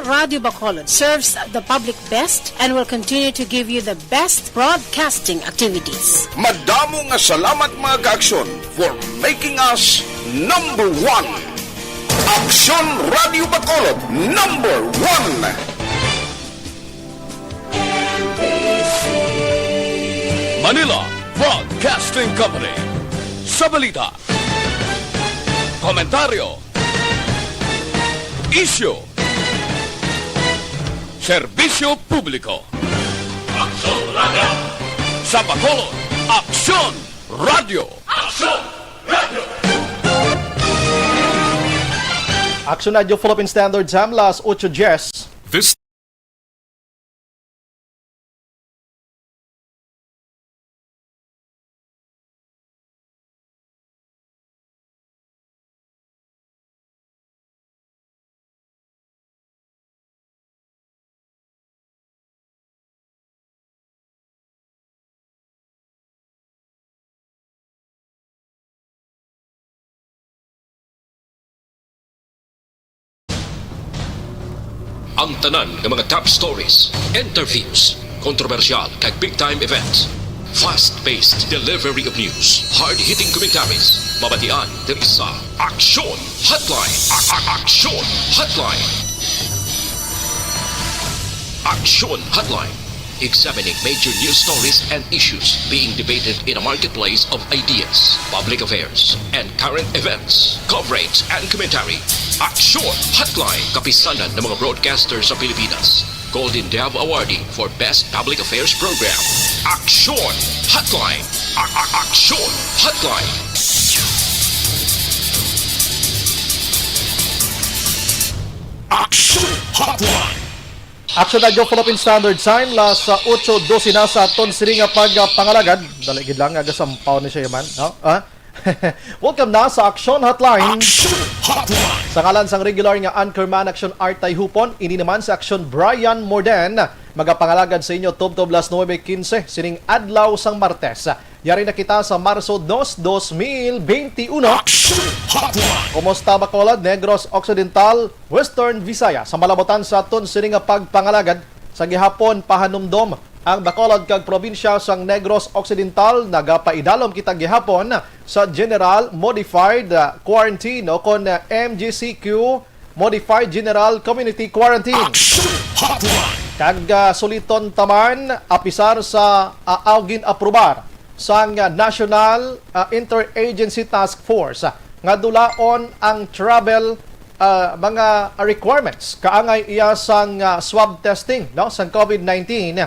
Radio Bacolod serves the public best and will continue to give you the best broadcasting activities. Madamo nga salamat mga ka-Aksyon for making us number one. Aksyon Radio Bacolod, number one. Manila Broadcasting Company. Sa balita, komentaryo, issue, serbisyo publiko. Aksyon Radio. Sa Bacolod, Aksyon Radio. Aksyon Radio. Aksyon Radio Philippine Standard Time, las 8:10. This ang tanan ng mga top stories, interviews, kontrobersyal kag big-time events. Fast-paced delivery of news, hard-hitting commentaries, mabatian diri sa Aksyon Hotline. Aksyon Hotline. Aksyon Hotline. Examining major news stories and issues being debated in a marketplace of ideas, public affairs, and current events. Coverage and commentary. Aksyon Hotline. Kapisanan ng mga broadcasters sa Pilipinas. Golden Dove Awardee for Best Public Affairs Program. Aksyon Hotline. Aksyon Hotline. Aksyon Hotline. Aksyon Radio Philippine Standard Time, las 8:12 na sa aton sini nga pagpangalagad. Daligid lang aga sampaw ni siya man, no? Welcome na sa Aksyon Hotline. Aksyon Hotline. Sa ngalan sang regular nga anchorman Aksyon Artay Hupon, ini naman sa Aksyon Bryan Morden, magapangalagad sa inyo tubtob las 9:15 sining adlaw sang Martes. Yari na kita sa Marso 2, 2021. Aksyon Hotline. Kumusta Bacolod, Negros Occidental, Western Visaya sa malabotan sa aton sini nga pagpangalagad sa gihapon pahanumdom ang Bacolod kag probinsya sang Negros Occidental. Nagapaidalom kita gihapon sa General Modified Quarantine o kon MGCQ, Modified General Community Quarantine. Aksyon Hotline. Kag suliton taman apisar sa augin aprobar sang National Interagency Task Force nga dulaon ang travel mga requirements kaangay iya sang swab testing, no, sang COVID-19,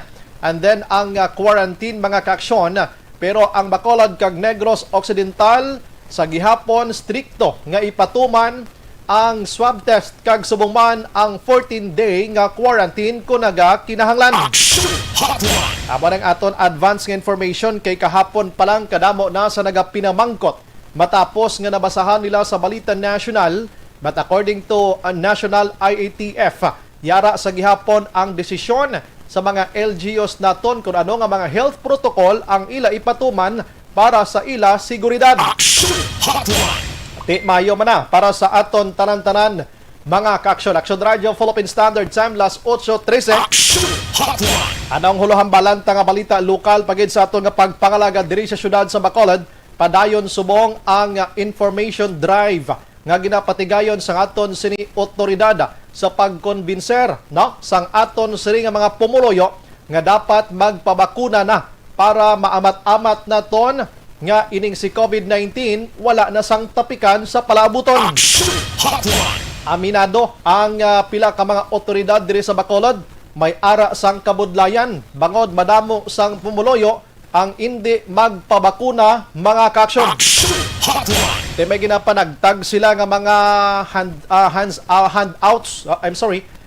and then ang quarantine mga kaaksyon. Pero ang Bacolod kag Negros Occidental sa gihapon strikto nga ipatuman ang swab test kag subong man ang 14-day nga quarantine kung naga kinahanglan. Aksyon Hotline. Amo ng aton advance nga information kay kahapon pa lang kadamo na sa nagapinamangkot matapos nga nabasahan nila sa Balita National. But according to National IATF, yara sa gihapon ang desisyon sa mga LGUs naton kung ano nga mga health protocol ang ila ipatuman para sa ila seguridad. Aksyon Hotline. Di mayo man na para sa aton tanan-tanan mga kaaksyon. Aksyon Radio Philippine Standard Time, las 8:13. Aksyon Hotline. Anong huluhang balanta nga balita lokal pagid sa aton nga pagpangalaga diri sa syudad sa Bacolod. Padayon subong ang information drive nga ginapatigayon sa aton sini otoridad sa pagkonbinser, no, sang aton sini nga mga pumuloyo nga dapat magpabakuna na para maamat-amat naton nga ining si COVID-19 wala na sang tapikan sa palabuton. Aksyon Hotline. Aminado ang pila ka mga otoridad diri sa Bacolod, may ara sang kabudlayan bangod madamo sang pumuloyo ang hindi magpabakuna mga kaaksyon. Aksyon Hotline. May ginapanagtag sila nga mga handouts,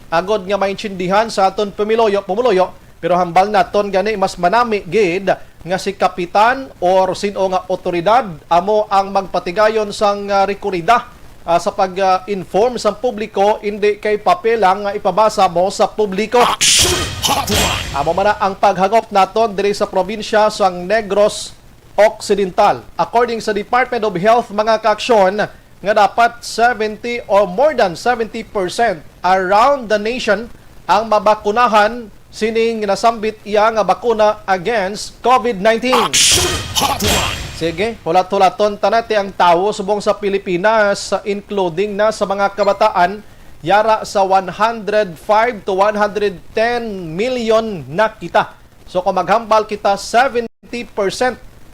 agod nga maintindihan sa aton pumuloyo, pero hambal naton gani mas manami gid nga si kapitan or sino nga otoridad amo ang magpatigayon sang rekurida sa pag-inform sa publiko, hindi kay papel lang nga ipabasa mo sa publiko. Aksyon Hotline. Amo man na ang paghagop naton diri sa probinsya sang Negros Occidental. According sa Department of Health mga kaaksyon, nga dapat 70 or more than 70% around the nation ang mabakunahan sining nasambit iya nga bakuna against COVID-19. Sige, hulat-hulaton tanati ang tao subong sa Pilipinas, including na sa mga kabataan, yara sa 105 to 110 million na kita. So kung maghambal kita, 70%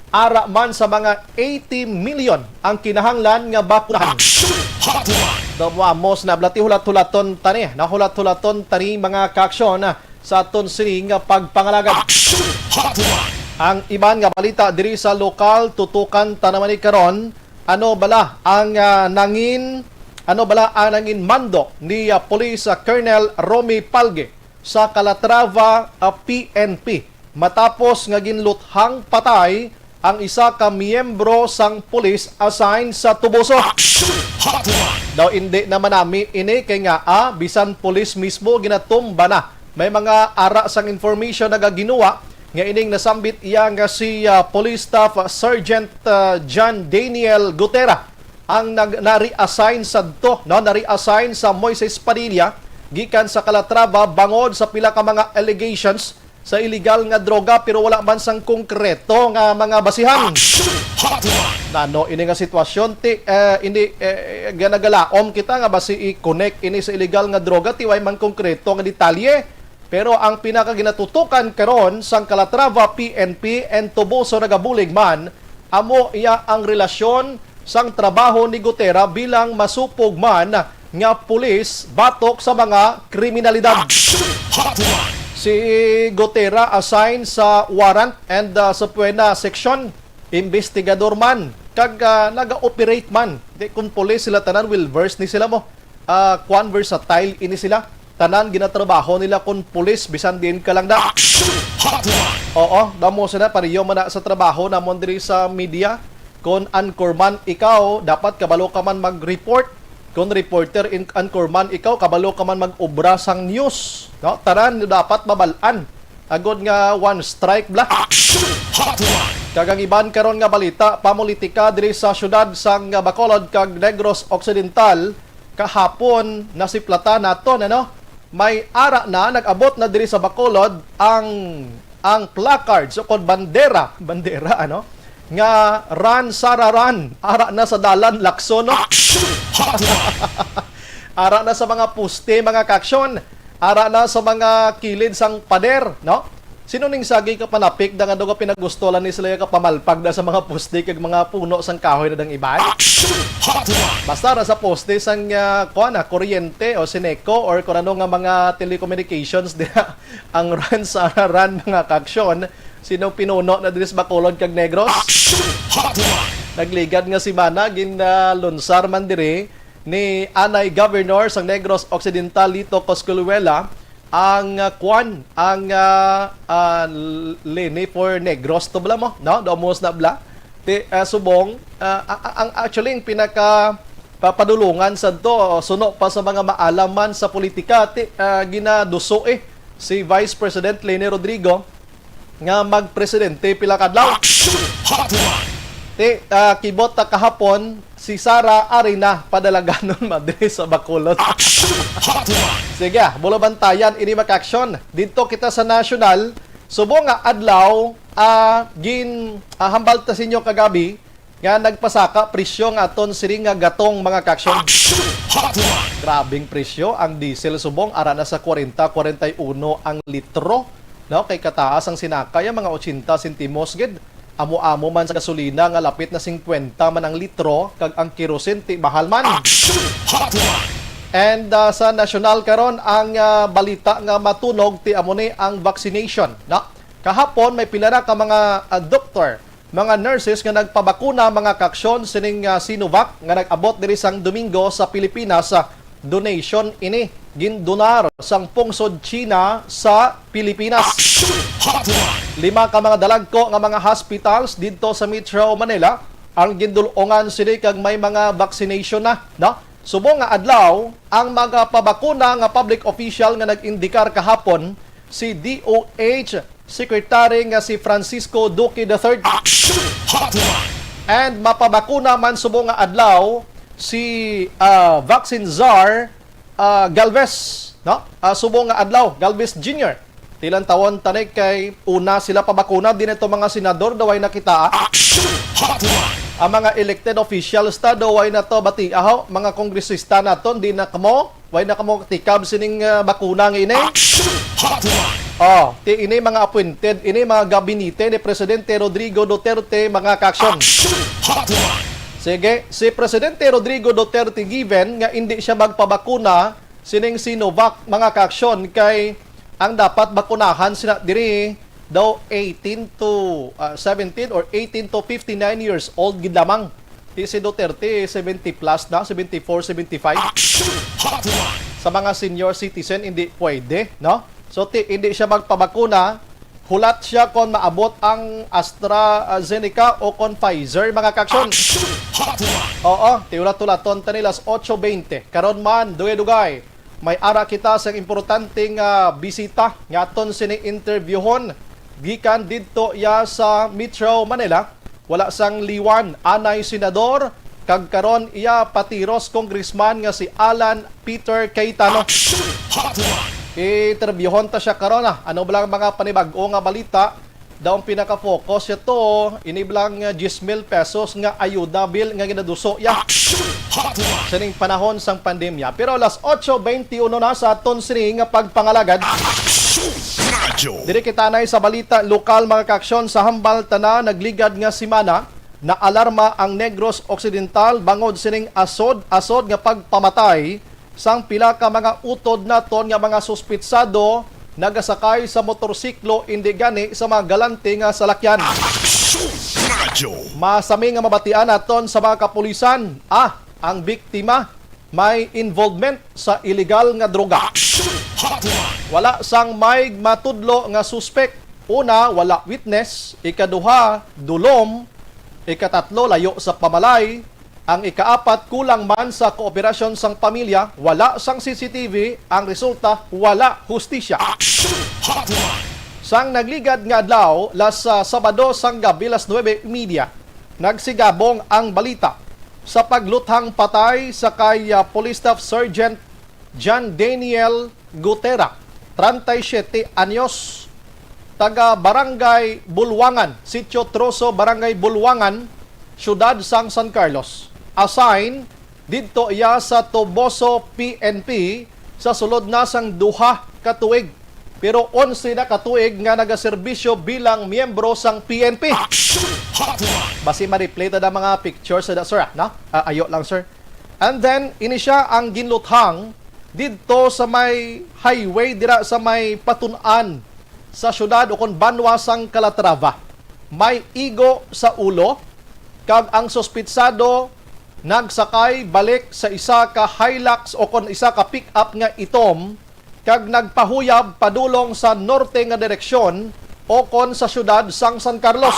ara man sa mga 80 million ang kinahanglan nga bakunahan. Dawamos na blati hulat-hulaton tani, nahulat-hulaton tani mga kaaksyon sa aton sining pagpangalagad. Ang iban nga balita diri sa lokal tutukan tanamani karon, ano bala ang nangin mando ni Police Colonel Romy Palge sa Calatrava PNP matapos nga ginluthang patay ang isa ka miyembro sang pulis assigned sa Tubuso. Daw hindi naman nami ini kay nga bisan pulis mismo ginatumba na. May mga ara sang information na ginawa nga ining nasambit iya nga si Police Staff Sergeant John Daniel Gutera ang nari-assign sa nari-assign sa Moises Padilla gikan sa Calatrava bangod sa pila ka mga allegations sa illegal nga droga pero wala man sang konkreto nga mga basihan. Nano ini nga sitwasyon ganagalaom kita nga basi i-connect ini sa illegal nga droga tiway man konkreto nga detalye. Pero ang pinakaginatutukan karon sang Calatrava PNP and Tubuso nagabulig man amo iya ang relasyon sang trabaho ni Gutera bilang masupog man nga pulis batok sa mga kriminalidad. Si Gutera assigned sa warrant and sa Puena section, investigador man kag naga-operate man. Di kun pulis sila tanan will verse ni sila mo. Versatile ini sila. Tanan ginatrabaho nila kun pulis bisan din ka lang da. Oo, damo sila pariyo man sa trabaho namon diri sa media. Kun anchorman ikaw, dapat kabalo ka man mag-report. Kun reporter anchorman ikaw, kabalo ka man mag-obra sang news. No, tanan dapat mabalaan. Agod nga one strike bla. Kagang iban karon nga balita, pamulitika diri sa syudad sang Bacolod kag Negros Occidental kahapon nasiplata naton may ara na nag-abot na diri sa Bacolod ang placard so kon bandera nga run Sara run ara na sa dalan Lacson ara na sa mga poste mga kaaksyon, ara na sa mga kilid sang pader Sino ning sagi ka panapik da nga dugo pinagustolan ni sila ka pamalpag da sa mga poste kag mga puno sang kahoy na dang iban? Basta ra sa poste sang kuryente o Sineco or kung ano nga mga telecommunications diha ang run sa run mga kaaksyon. Sino pinuno na diri sa Bacolod kag Negros? Nagligad nga si Mana lunsar man diri ni Anay Governor sang Negros Occidental Lito Cosculuela ang Lene for Negros to bla mo domos na bla subong ang actually ang pinaka papadulungan sa to suno pa sa mga maalaman sa politika ginaduso si Vice President Lene Rodrigo nga magpresidente pila kadlaw kibot kahapon si Sara Arena padalaganon madre sa Bacolod. Sige, bulo bantayan ini makaaksyon. Dito kita sa national subong nga adlaw hambal ta sinyo kagabi nga nagpasaka presyo nga aton siring nga gatong mga kaaksyon. Grabing presyo ang diesel subong ara na sa 40-41 ang litro kay kataas ang sinakay mga 80 sentimos gid. Amo-amo man sa gasolina nga lapit na 50 man ang litro kag ang kerosene mahal man. And sa national karon ang balita nga matunog ti amo ni ang vaccination kahapon may pila na ka mga doktor, mga nurses nga nagpabakuna mga kaaksyon sining Sinovac nga nag-abot diri sang Domingo sa Pilipinas donation ini gindonar sang pungsod China sa Pilipinas. 5 ka mga dalagko nga mga hospitals dito sa Metro Manila ang gindulongan sila kag may mga vaccination na subong nga adlaw ang mga pabakuna nga public official nga nag-indikar kahapon si DOH Secretary nga si Francisco Duque III and mapabakuna man subong nga adlaw si vaccine czar Galvez, no? Subong nga adlaw, Galvez Jr. Tilang tawon tanay kay una sila pabakuna din ito mga senador daway nakita. Ang mga elected officials ta daway na to bati aho mga kongresista naton di na kamo way na kamo tikab sining bakuna nga ini. Ti ini mga appointed, ini mga gabinete ni Presidente Rodrigo Duterte mga kaksyon. Sige, si Presidente Rodrigo Duterte given nga hindi siya magpabakuna sining Sinovac mga kaksyon kay ang dapat bakunahan sila diri daw 18 to 17 or 18 to 59 years old gid lamang. Si Duterte 70 plus na, 74, 75. Sa mga senior citizen hindi pwede, no? So hindi siya magpabakuna, hulat siya kung maabot ang AstraZeneca o kon Pfizer mga kaksyon. Oo, tiulat-tulaton tanilas 8:20. Karon man dugay-dugay may ara kita sa importanteng bisita nga aton sini interviewon gikan didto ya sa Metro Manila. Wala sang liwan anay senador kag karon iya patiros congressman nga si Alan Peter Cayetano. Interviewon ta siya karon ano ba lang mga panibag-o nga balita daw ang pinaka-focus siya to iniblang 10,000 pesos nga ayuda bill nga ginaduso ya sa ning panahon sang pandemya. Pero alas 8:21 na sa aton sini nga pagpangalagad. Diri kita nay sa balita lokal mga kaksyon sa hambal tana nagligad nga simana na alarma ang Negros Occidental bangod sining asod nga pagpamatay sang pila ka mga utod naton nga mga suspitsado nagasakay sa motorsiklo indi gani sa mga galante nga salakyan. Masami nga mabatian naton sa mga kapulisan ang biktima may involvement sa illegal nga droga. Wala sang may matudlo nga suspect. Una, wala witness. Ikaduha, dulom. Ikatatlo, layo sa pamalay. Ang ikaapat, kulang man sa kooperasyon sang pamilya. Wala sang CCTV. Ang resulta, wala hustisya. Sang nagligad nga adlaw, las Sabado sang gabi, las 9:30, nagsigabong ang balita sa pagluthang patay sa kay Police Staff Sergeant John Daniel Gutera, 37 anyos, taga Barangay Bulwangan, Sitio Troso, Barangay Bulwangan, Siyudad sang San Carlos. Assign didto iya sa Toboso PNP sa sulod na sang duha ka tuig. Pero 11 na katuig nga nagaserbisyo bilang miyembro sang PNP. Basi ma-replay ta da mga pictures sa sir, no? Ayo lang sir. And then ini siya ang ginluthang didto sa may highway dira sa may patun-an sa syudad o kon banwa sang Calatrava. May igo sa ulo kag ang suspitsado nagsakay balik sa isa ka Hilux o kon isa ka pick-up nga itom kag nagpahuyab padulong sa norte nga direksyon o kon sa syudad sang San Carlos.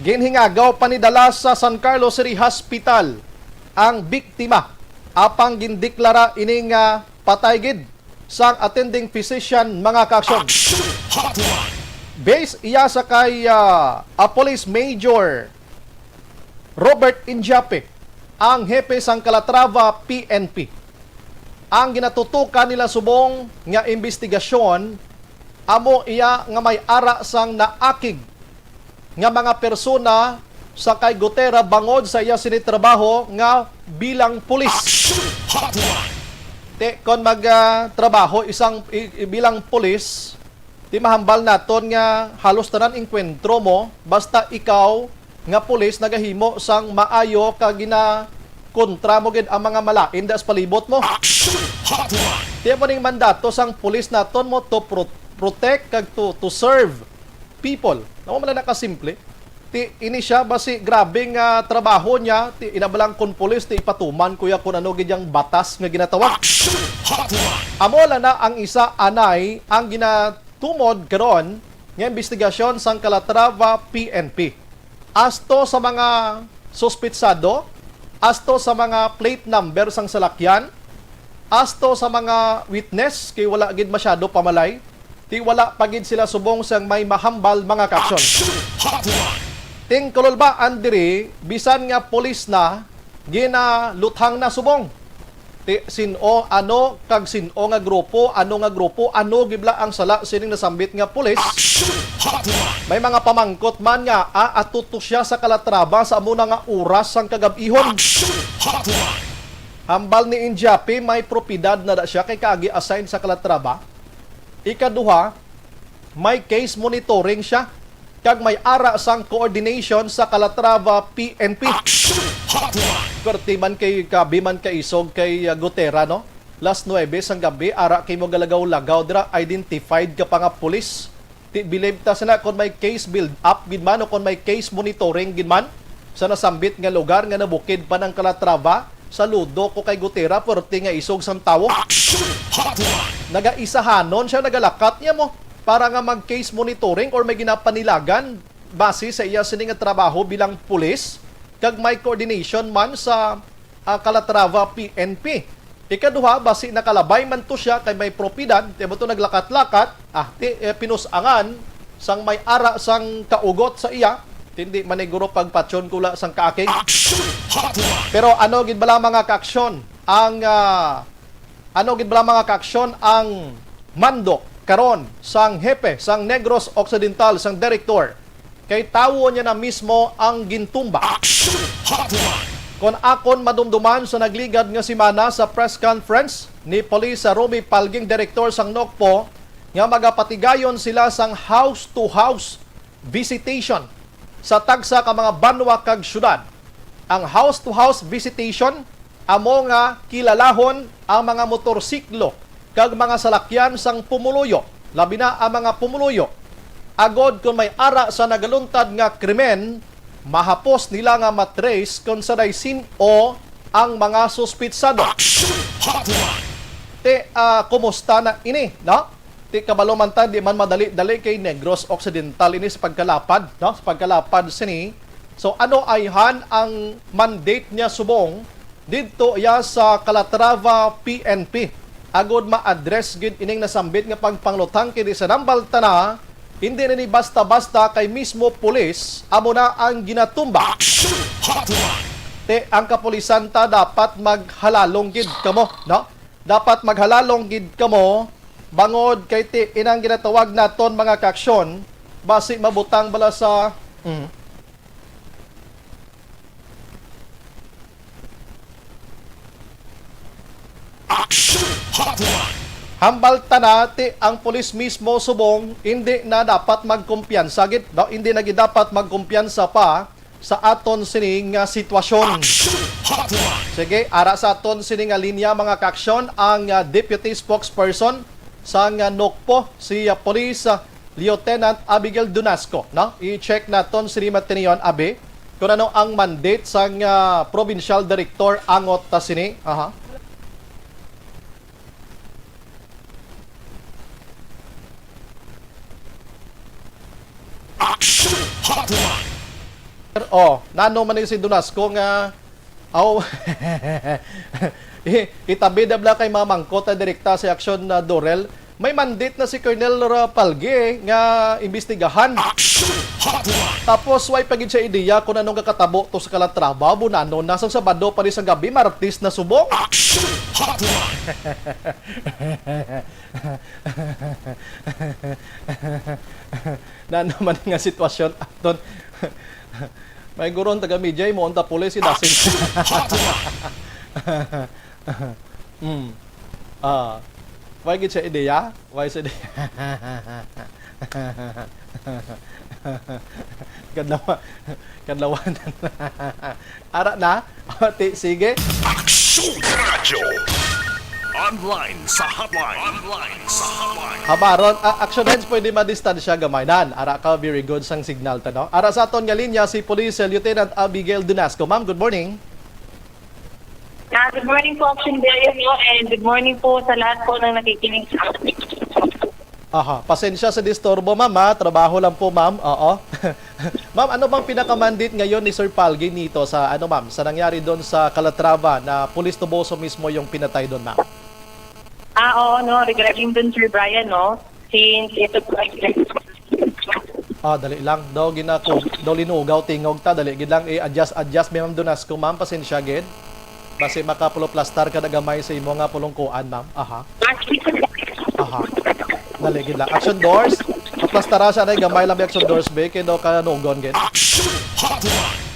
Ginhingagaw panidala sa San Carlos City Hospital ang biktima apang gindeklara ining patay gid sang attending physician mga kaksyon. Base iya sa kay Police Major Robert Injape, ang hepe sang Calatrava PNP. Ang ginatutukan nila subong nga investigasyon amo iya nga may ara sang naakig nga mga persona sa kay Gutera bangod sa iya sinitrabaho nga bilang pulis. Kon magtrabaho bilang pulis, di mahambal naton nga halos tanan enkwentro mo basta ikaw nga pulis nagahimo sang maayo ka kontra mo gid ang mga malain das palibot mo. Tiyan mo ning mandato sang pulis naton mo to protect kag to serve people. Namo man na kasimple. Ini siya basi grabing trabaho niya. Inabalang kon pulis ti ipatuman kuya kun ano gid yang batas nga ginatawag. Amo na ang isa anay ang ginatumod karon nga investigasyon sang Calatrava PNP. Asto sa mga suspitsado, asto sa mga plate number sang salakyan, asto sa mga witness kay wala gid masyado pamalay, ti wala pagid sila subong sang may mahambal mga kaksyon. Ting kulolbaan diri bisan nga pulis na ginaluthang na subong. sino ano kag sino nga grupo, ano gibla ang sala sining nasambit nga pulis. May mga pamangkot man nga atuto siya sa Calatrava sa amuna nga oras sang kagabihon. Hambal ni Injapi may propiedad na da siya kay kaagi assign sa Calatrava. Ikaduha, may case monitoring siya kag may ara sang coordination sa Calatrava PNP. Korte man kay gabi man kay isog kay Gutera, no? Last 9 sang gabi ara kay mo galagaw-lagaw dira identified ka pa nga pulis. Ti believe ta sana kon may case build up gid man o kon may case monitoring gid man sa nasambit nga lugar nga nabukid pa ng Calatrava. Saludo ko kay Gutera porte nga isog sang tawo. Nagaisahanon siya, nagalakat niya mo para nga mag-case monitoring or may ginapanilagan base sa iya sining nga trabaho bilang pulis kag may coordination man sa Calatrava PNP. Ikaduha, base nakalabay man to siya kay may propiedad, tibo to naglakat-lakat, pinusangan sang may ara sang kaugot sa iya, hindi maniguro pagpatyon kula sang kaaking. Pero ano gid bala mga kaaksyon ang mando karon sang hepe sang Negros Occidental sang director kay tawo niya na mismo ang gintumba. Kon akon madumduman sa nagligad nga semana sa press conference ni Police Romy Palging, director sang NOCPO, nga magapatigayon sila sang house to house visitation sa tagsa ka mga banwa kag syudad. Ang house to house visitation amo nga kilalahon ang mga motorsiklo kag mga salakyan sang pumuluyo, labi na ang mga pumuluyo. Agod kung may ara sa nagaluntad nga krimen, mahapos nila nga matrace kung sa daysin o ang mga suspitsado. Kumusta na ini, no? Kabalo man ta, di man madali-dali kay Negros Occidental ini sa pagkalapad, no? Sa pagkalapad sini. So ano ayhan ang mandate niya subong didto ya sa Calatrava PNP. Agod ma-address gid ining nasambit nga pagpanglutang kini sa nambal tana, hindi na ni basta-basta kay mismo pulis amo na ang ginatumba. Ang kapulisan ta dapat maghalalong gid kamo, no? Dapat maghalalong gid kamo bangod kay inang ginatawag naton mga kaaksyon base mabutang bala sa hambal tanati ang pulis mismo subong hindi na dapat magkumpiyansa gid, no? Hindi na gid dapat magkumpiyansa pa sa aton sining sitwasyon. Sige, ara sa aton sining linya mga kaaksyon ang deputy spokesperson sa NOCPO si Police Lieutenant Abigail Dunasco, no? I-check naton si Matinion Abe kung ano ang mandate sa provincial director angot ta sini. Nano man si Dunasco nga itabi dabla kay mamangkot na direkta sa Aksyon na Dorel. May mandate na si Colonel Palge nga imbestigahan. Tapos way pagid siya ideya kung anong kakatabo to sa Calatrava, bunano nasang Sabado pa rin sa gabi, Martes na subong. Na naman nga sitwasyon aton. May guron taga media mo unta pulis si dasin. Why gid siya ideya? Why sa ideya? Kadlawan. Ara na. Sige. Aksyon Radio. Online sa hotline. Habaron, Aksyon Heads pwede madistansya gamayan. Ara ka, very good sang signal ta, no? Ara sa aton nga linya si Police Lieutenant Abigail Dunasco. Ma'am, good morning. Good morning po, Aksyon Bryan, and good morning po sa lahat po ng nakikinig sa akin. Pasensya sa disturbo, ma'am, ha? Trabaho lang po, ma'am. Oo. Ma'am, ano bang pinakamandate ngayon ni Sir Palgi nito sa, ma'am, sa nangyari doon sa Calatrava na Police Tuboso mismo yung pinatay doon, ma'am? Oo, no, regarding dun, Sir Bryan, no, since ito po ay dali lang. Daw linugaw, tingog ta, dali gid lang i-adjust, ma'am Dunasco, ma'am, pasensya gid. Basi makapuloplastar ka na gamay sa imo nga pulungkuan, ma'am. Aha. Aha. Naligid lang. Action doors. Maplastara siya na gamay lang action doors be kay daw ka nugon gid.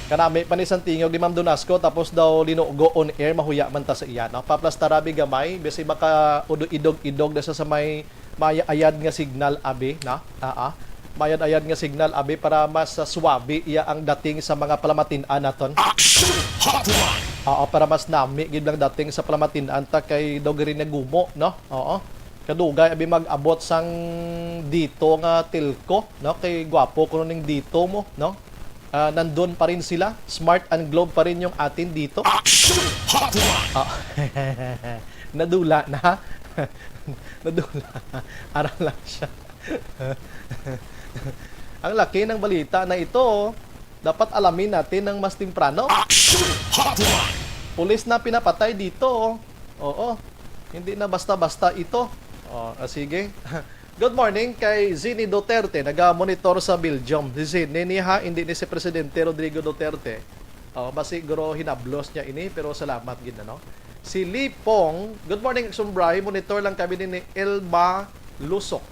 Kanami panisan tingog ni Ma'am Donasco tapos daw linugo on air mahuya man ta sa iya. No? Paplastara bi gamay basi maka idog-idog na sa may maya-ayad nga signal abi na. Mayad-ayad nga signal abi para mas suwabe iya ang dating sa mga palamatin-an naton. Para mas nami gid lang dating sa palamatin-an ta kay dogri na gumo, no? Oo. Kadugay abi mag-abot sang dito nga tilko, no? Kay gwapo kuno ning dito mo, no? Nandun pa rin sila. Smart and globe pa rin yung atin dito. Nadula na. Nadula. Aral lang siya. Ang laki ng balita na ito, dapat alamin natin ng mas temprano. Pulis na pinapatay dito. Oo. Hindi na basta-basta ito. Sige. Good morning kay Zini Duterte, naga-monitor sa Belgium. Si Zini niya, hindi ni si Presidente Rodrigo Duterte. Basi guro hinablos niya ini, pero salamat gid no. Si Lipong, good morning Sumbray, monitor lang kami ni Elba Lusok.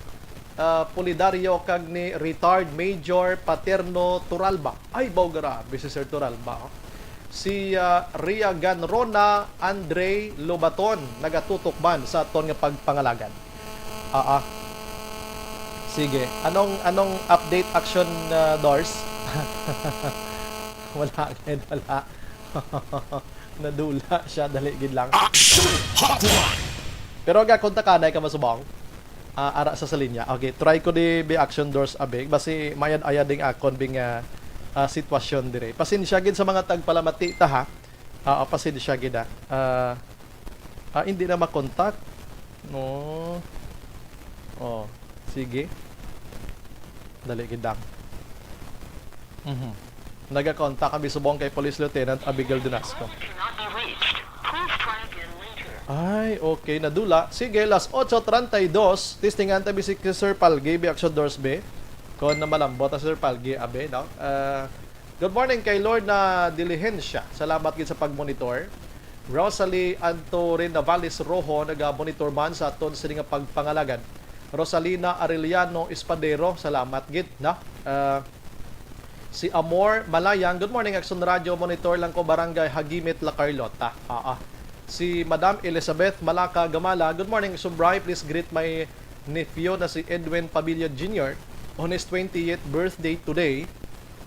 Polidario kag ni retired Major Paterno Turalba. Ay, baw grabe si Sir Turalba. Si Ria Ganrona Andre Lobaton, nagatutok man sa aton nga pagpangalagan. Sige, anong update action doors? Wala. Nadula siya, dali gid lang. Pero aga konta kanay ka masubong. Ara sa linya. Okay, try ko di be action doors abig basi mayad-ayad ding akon bing sitwasyon dire. Pasensya gid sa mga tagpalamati ta ha. Pasensya gid hindi na makontak. No. Sige. Dali gidang. Naga-contact kami subong kay Police Lieutenant Abigail Donasco. Ay, okay, nadula. Sige, las 8:32, testingan tabi si Sir Palgi, bi action doors be. Kon na malambot sa Sir Palgi abe, no? Good morning kay Lord na Diligencia. Salamat gid sa pagmonitor. Rosalie Antorin Navales Rojo naga-monitor man sa aton sa nga pagpangalagan. Rosalina Arellano Espadero, salamat gid na. Si Amor Malayang, good morning Action Radio, monitor lang ko Barangay Hagimit La Carlota. Si Madam Elizabeth Malaka Gamala, good morning Sumbray, please greet my nephew na si Edwin Pabilio Jr. on his 20th birthday today.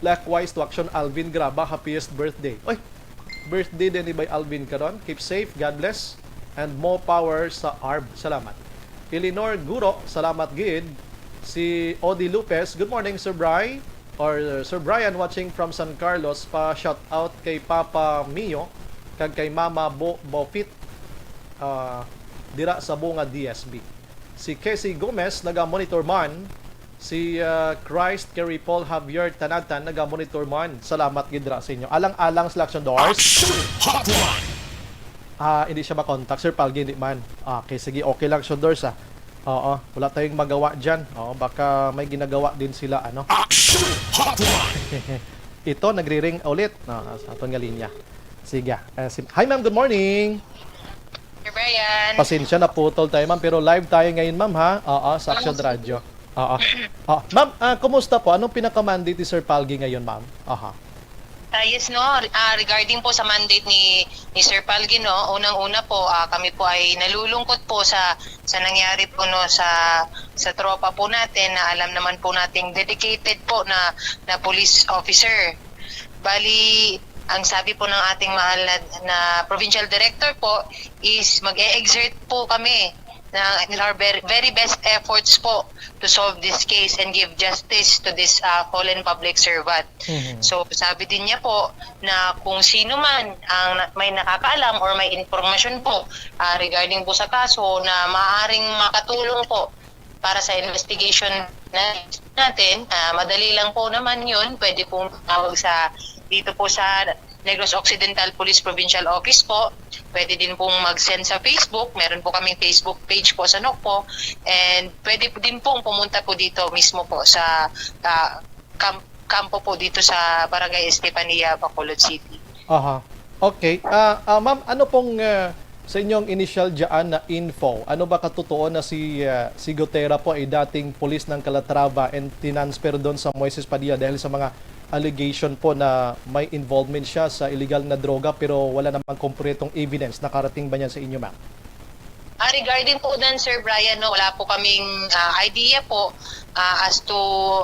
Likewise to Action Alvin Graba, happiest birthday. Oy, birthday din ni by Alvin karon. Keep safe, God bless, and more power sa ARB. Salamat. Eleanor Guro, salamat gid. Si Odi Lopez, good morning Sir Bryan or Sir Bryan watching from San Carlos, pa shout out kay Papa Mio kag kay Mama Bopit dira sa Bunga DSB. Si Casey Gomez naga-monitor man. Si Christ Kerry Paul Javier Tanagtan naga-monitor man. Salamat gid dira sa inyo. Alang-alang selection doors. Hindi siya makontak. Sir Palgi, hindi man. Okay, sige. Okay lang, Shondors, Oo, wala tayong magawa dyan. Baka may ginagawa din sila, ano. Ito, nagri-ring ulit. Sa aton nga linya. Sige. Hi, ma'am. Good morning. Sir Bryan. Pasensya na putol tayo, ma'am. Pero live tayo ngayon, ma'am, ha? Sa Aksyon Radio. Ma'am, kumusta po? Anong pinaka-mandate ni Sir Palgi ngayon, ma'am? Yes, no. Regarding po sa mandate ni Sir Palgi, no, unang-una po, kami po ay nalulungkot po sa nangyari po, no, sa tropa po natin na alam naman po nating dedicated po na police officer. Bali, ang sabi po ng ating mahal na provincial director po is mag-e-exert po kami ng our very best efforts po to solve this case and give justice to this fallen public servant. So sabi din niya po na kung sino man ang may nakakaalam or may informasyon po regarding po sa kaso na maaaring makatulong po para sa investigation natin, madali lang po naman yun. Pwede pong tawag dito po sa Negros Occidental Police Provincial Office po. Pwede din pong mag-send sa Facebook. Meron po kaming Facebook page po sa NOCPO. And pwede po din pong pumunta po dito mismo po sa kampo po dito sa Barangay Estefania, Bacolod City. Okay. Ma'am, ano pong sa inyong initial dyan na info? Ano ba katotoo na si Gutera po ay dating pulis ng Calatrava and tinransfer doon sa Moises Padilla dahil sa mga allegation po na may involvement siya sa illegal na droga pero wala namang kompletong evidence. Nakarating ba niyan sa inyo, ma'am? Regarding po dun, Sir Bryan, no, wala po kaming idea po as to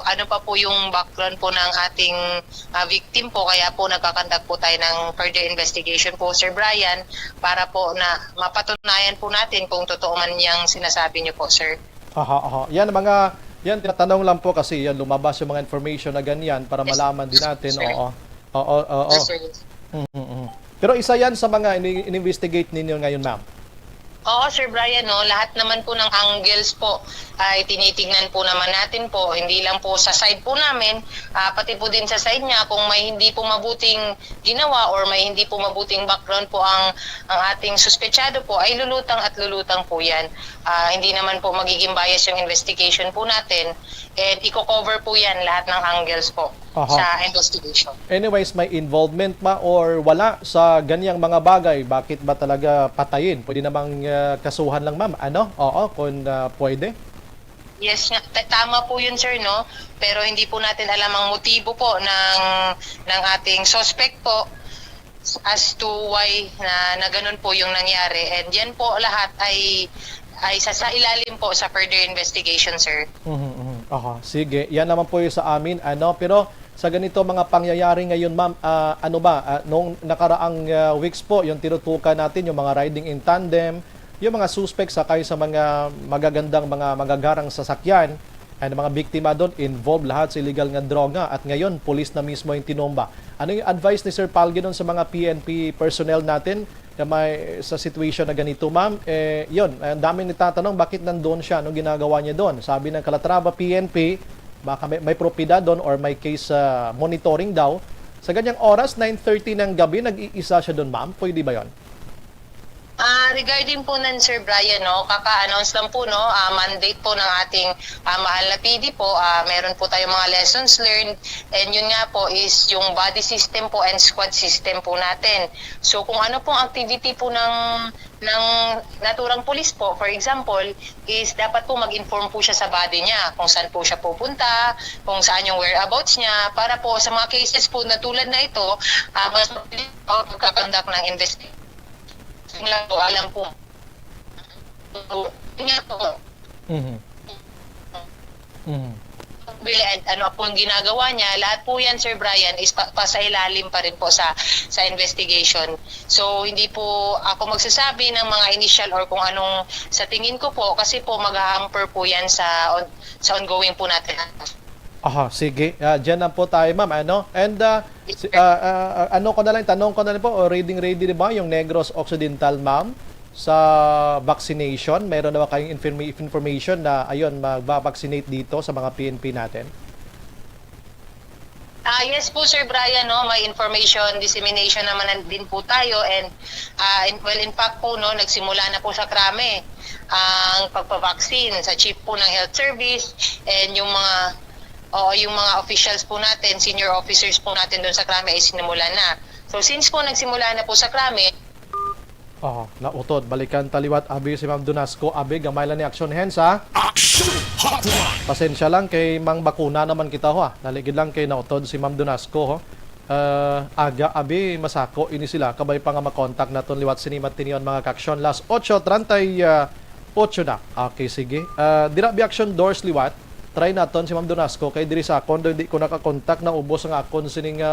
ano pa po yung background po ng ating victim po. Kaya po nagkakandak po tayo ng further investigation po, Sir Bryan, para po na mapatunayan po natin kung totoo man yung sinasabi niyo po, Sir. Yan, tinatanong lang po kasi yan, lumabas yung mga information na ganyan para malaman din natin. Sir. Oo. Yes, sir. Pero isa yan sa mga in-investigate ninyo ngayon, ma'am. Oo, Sir Bryan, no, lahat naman po ng angles po ay tinitingnan po naman natin po, hindi lang po sa side po namin, pati po din sa side niya kung may hindi po mabuting ginawa or may hindi po mabuting background po ang ating suspetsado po, ay lulutang po yan. Hindi naman po magiging bias yung investigation po natin and i-cover po yan lahat ng angles po sa investigation. Anyways, may involvement ba or wala sa ganyang mga bagay? Bakit ba talaga patayin? Pwede namang kasuhan lang, ma'am. Ano? Oo, kung pwede. Yes, tama po yun, sir, no? Pero hindi po natin alam ang motibo po ng ating suspect po as to why na ganun po yung nangyari. And yan po lahat ay sa ilalim po sa further investigation, sir. Sige, yan naman po yung sa amin. Pero sa ganito mga pangyayari ngayon, ma'am, nung nakaraang weeks po, yung tinutukan natin, yung mga riding in tandem, yung mga suspects sakay sa mga magagandang mga magagarang sasakyan, and mga biktima doon involved lahat sa illegal nga droga at ngayon, police na mismo yung tinomba. Ano yung advice ni Sir Palgi doon sa mga PNP personnel natin na may sa situation na ganito, ma'am? Yun, ang daming nitatanong bakit nandoon siya, anong ginagawa niya doon? Sabi ng Calatrava PNP, baka may propida doon or may case monitoring daw. Sa ganyang oras, 9:30 ng gabi, nag-iisa siya doon, ma'am. Pwede ba yun? Regarding po ng Sir Bryan, no, kaka-announce lang po, no, mandate po ng ating mahal na PD po, meron po tayong mga lessons learned, and yun nga po is yung body system po and squad system po natin. So kung ano pong activity po ng naturang pulis po, for example, is dapat po mag-inform po siya sa body niya kung saan po siya pupunta, kung saan yung whereabouts niya, para po sa mga cases po na tulad na ito, mas magkakandak ng investigation. Lang po, alam po. Nga po. Ano po ang ginagawa niya, lahat po yan, Sir Bryan, is pasailalim pa rin po sa investigation. So, hindi po ako magsasabi ng mga initial or kung anong sa tingin ko po, kasi po mag-hamper po yan sa ongoing po natin. Sige. Diyan na po tayo, ma'am. And tanong ko na lang po, ready ba yung Negros Occidental, ma'am, sa vaccination? Meron na ba kayong information na ayun, mag-vaccinate dito sa mga PNP natin? Yes po, Sir Bryan, no, may information dissemination naman din po tayo, and in fact po, no, nagsimula na po sa Krame ang pagpavaccine sa chief po ng health service and yung mga officials po natin, senior officers po natin doon sa Krame ay sinimula na. So since po nagsimula na po sa Krame, nautod, balikan taliwat, abi si Ma'am Donasco, abi gamay lang ni Aksyon Hands, ha? Aksyon Hotline. Pasensya lang kay Mang Bakuna naman kita, ho, ha? Naligid lang kay nautod si Ma'am Donasco, ho? Aga, abi, masako, ini sila, kabay pa nga makontak na ton liwat sinimat tiniyon mga kaksyon. Last 8:38 na. Okay, sige. Dirabi Aksyon doors liwat, try naton si Ma'am Donasco, kay diri sa akon, hindi ko nakakontak na ubos ang akon sining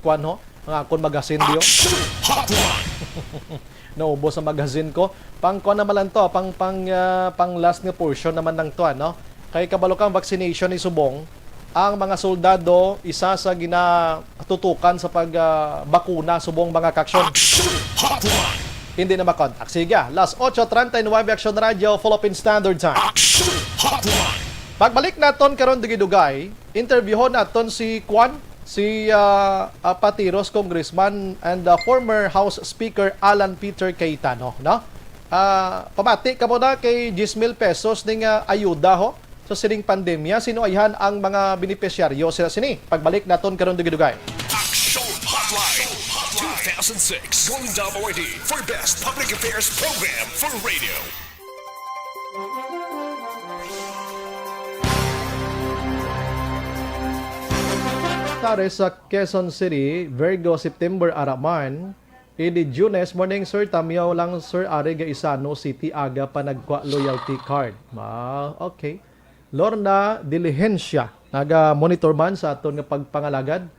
kwan, ho? Ang akon magasin diyo. Aksyon Hotline. Naubos sa magazine ko. Pang naman lang to, pang last nga portion naman ng to, ano? Kay kabalokang vaccination ni subong, ang mga soldado isa sa ginatutukan sa pagbakuna subong mga kaksyon. Aksyon Hotline. Hindi na makontak. Sige, last 8:39 Aksyon Radio, Philippine Standard Time. Aksyon Hotline. Pagbalik naton karon dugay, interviewon naton si Patiros Congressman and former House Speaker Alan Peter Cayetano, no? Pamati ka mo na kay 10,000 pesos ning ayuda, ho, sa sining pandemya. Sino ayhan ang mga benepisyaryo sila sini? Pagbalik naton karon dugay. Aksyon Hotline. 2006 Golden Dome Awardee for Best Public Affairs Program for Radio. Tare sa Quezon City, Virgo, September, Araman. Edi Junes, morning sir, tamiyaw lang sir, are ga Isano City, aga pa nagkwa loyalty card. Okay. Lorna Diligencia, naga-monitor man sa aton nga pagpangalagad.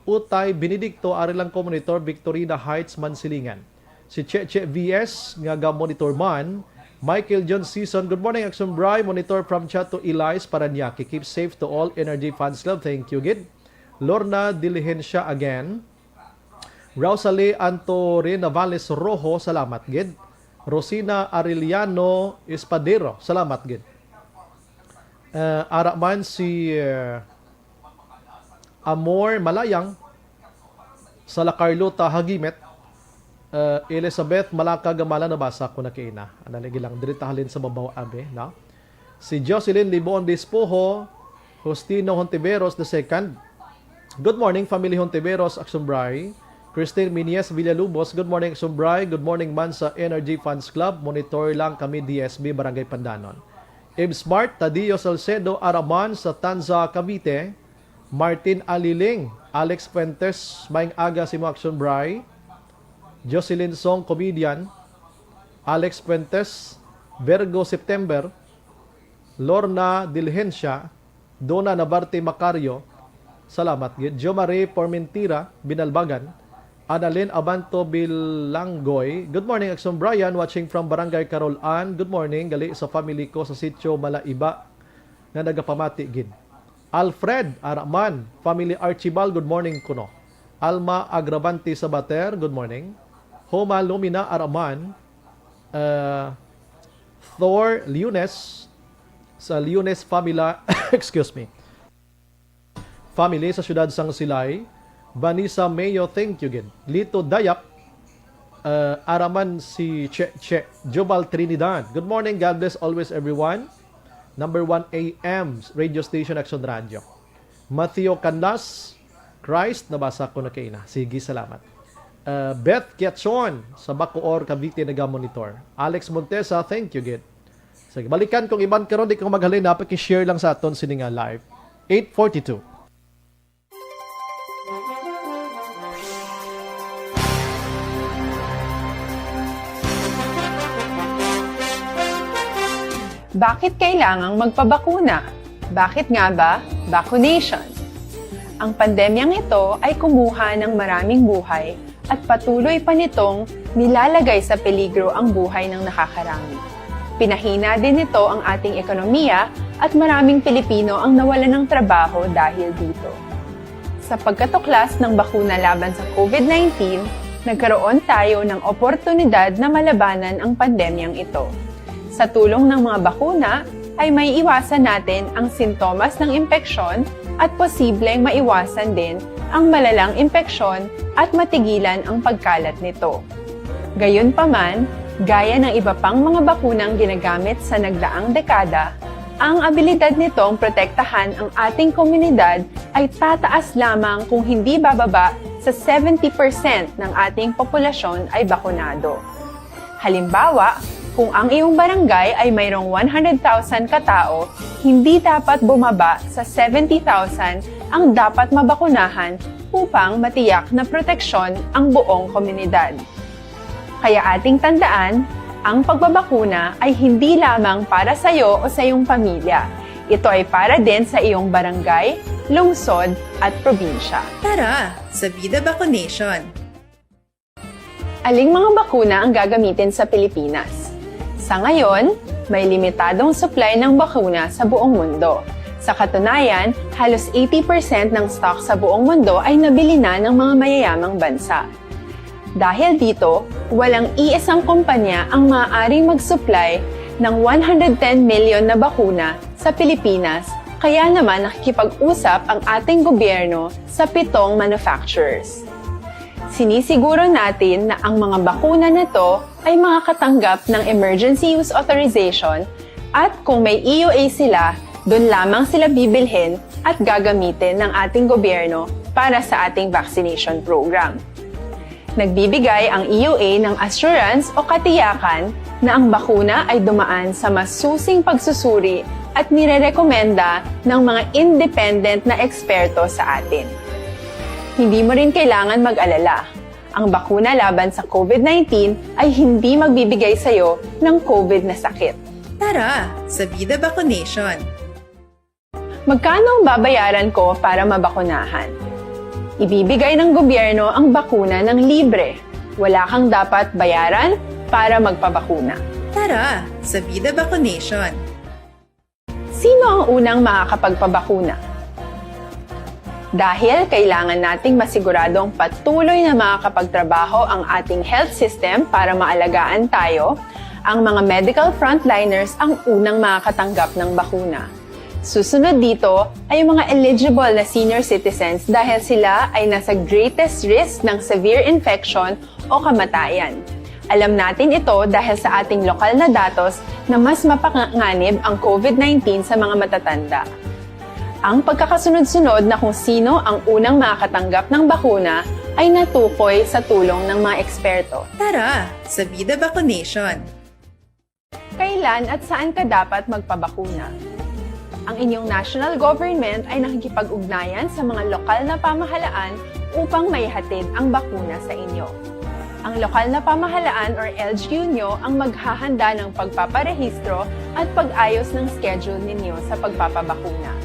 Utay Benedicto, ari lang ko monitor, Victorina Heights, Mansilingan. Si Cheche VS, naga-monitor man. Michael John Season, good morning, Aksyon Bryan, monitor from Chato Elias, Paranaque. Keep safe to all Energy Fans Club. Thank you, Gid. Lorna Diligencia again. Rosalie Antore Navales Rojo, salamat, Gid. Rosina Arellano Espadero, salamat, Gid. Araman si Amor Malayang, Sala Carlota Hagimet, Elizabeth Malaka Gamala, nabasa ko na kaina. Analagi lang, diritahalin sa babaw abe. No? Si Jocelyn Libon Dispoho, Justino Hontiveros II. Good morning, family Hontiveros, Aksyon Bryan. Christine Minies Villalubos, good morning, Aksyon Bryan. Good morning man sa Energy Fans Club. Monitor lang kami DSB, Barangay Pandanon. Ib Smart, Tadio Salcedo Araman sa Tanza, Cavite. Martin Aliling, Alex Fuentes, maing aga si mo Aksyon Bryan. Jocelyn Song, comedian. Alex Fuentes, Virgo, September. Lorna Diligencia, Dona Nabarte Macario, salamat. Jo Marie Pormentira, Binalbagan. Annalyn Abanto Bilanggoy, good morning, Aksyon Bryan, watching from Barangay Carolan. Good morning, gali sa family ko sa sitio Malaiba na nagapamati gid. Alfred Araman, family Archibald, good morning kuno. Alma Agravante Sabater, good morning. Homa Lumina Araman, Thor Lunes sa Lunes Famila excuse me, family sa siyudad Sang Silay. Vanessa Mayo, thank you again. Lito Dayap, Araman si Che Jobal Trinidad, good morning, God bless always everyone. Number 1 AM radio station Aksyon Radio. Matthew Canlas, Christ, nabasa ko na kaina. Sige, salamat. Beth Kiatson sa Bacoor, Cavite, naga-monitor. Alex Montesa, thank you, Gid. Sige, balikan kung iban karon, di ko maghalin, napaki-share lang sa aton sininga live. 8:42. Bakit kailangang magpabakuna? Bakit nga ba vaccination? Ang pandemyang ito ay kumuha ng maraming buhay at patuloy pa nitong nilalagay sa peligro ang buhay ng nakakarami. Pinahina din nito ang ating ekonomiya at maraming Pilipino ang nawalan ng trabaho dahil dito. Sa pagkatuklas ng bakuna laban sa COVID-19, nagkaroon tayo ng oportunidad na malabanan ang pandemyang ito. Sa tulong ng mga bakuna, ay may iwasan natin ang sintomas ng impeksyon at posibleng maiwasan din ang malalang impeksyon at matigilan ang pagkalat nito. Gayunpaman, gaya ng iba pang mga bakunang ginagamit sa nagdaang dekada, ang abilidad nitong protektahan ang ating komunidad ay tataas lamang kung hindi bababa sa 70% ng ating populasyon ay bakunado. Halimbawa, kung ang iyong barangay ay mayroong 100,000 katao, hindi dapat bumaba sa 70,000 ang dapat mabakunahan upang matiyak na proteksyon ang buong komunidad. Kaya ating tandaan, ang pagbabakuna ay hindi lamang para sa iyo o sa iyong pamilya. Ito ay para din sa iyong barangay, lungsod at probinsya. Tara, sa Vida Vaccination! Aling mga bakuna ang gagamitin sa Pilipinas? Sa ngayon, may limitadong supply ng bakuna sa buong mundo. Sa katunayan, halos 80% ng stock sa buong mundo ay nabili na ng mga mayayamang bansa. Dahil dito, walang iisang kumpanya ang maaaring mag-supply ng 110 million na bakuna sa Pilipinas, kaya naman nakikipag-usap ang ating gobyerno sa 7 manufacturers. Sinisiguro natin na ang mga bakuna nito ay makakatanggap ng Emergency Use Authorization at kung may EUA sila, doon lamang sila bibilhin at gagamitin ng ating gobyerno para sa ating vaccination program. Nagbibigay ang EUA ng assurance o katiyakan na ang bakuna ay dumaan sa masusing pagsusuri at nirerekomenda ng mga independent na eksperto sa atin. Hindi mo rin kailangan mag-alala. Ang bakuna laban sa COVID-19 ay hindi magbibigay sa'yo ng COVID na sakit. Tara, sa Vida Vaccination! Magkano ang babayaran ko para mabakunahan? Ibibigay ng gobyerno ang bakuna ng libre. Wala kang dapat bayaran para magpabakuna. Tara, sa Vida Vaccination! Sino ang unang makakapagpabakuna? Dahil kailangan nating masiguradong patuloy na makakapagtrabaho ang ating health system para maalagaan tayo, ang mga medical frontliners ang unang makakatanggap ng bakuna. Susunod dito ay mga eligible na senior citizens dahil sila ay nasa greatest risk ng severe infection o kamatayan. Alam natin ito dahil sa ating lokal na datos na mas mapanganib ang COVID-19 sa mga matatanda. Ang pagkakasunod-sunod na kung sino ang unang makakatanggap ng bakuna ay natukoy sa tulong ng mga eksperto. Tara, sa Vida Vaccination! Kailan at saan ka dapat magpabakuna? Ang inyong national government ay nakikipag-ugnayan sa mga lokal na pamahalaan upang maihatid ang bakuna sa inyo. Ang lokal na pamahalaan or LGU nyo ang maghahanda ng pagpaparehistro at pag-ayos ng schedule ninyo sa pagpapabakuna.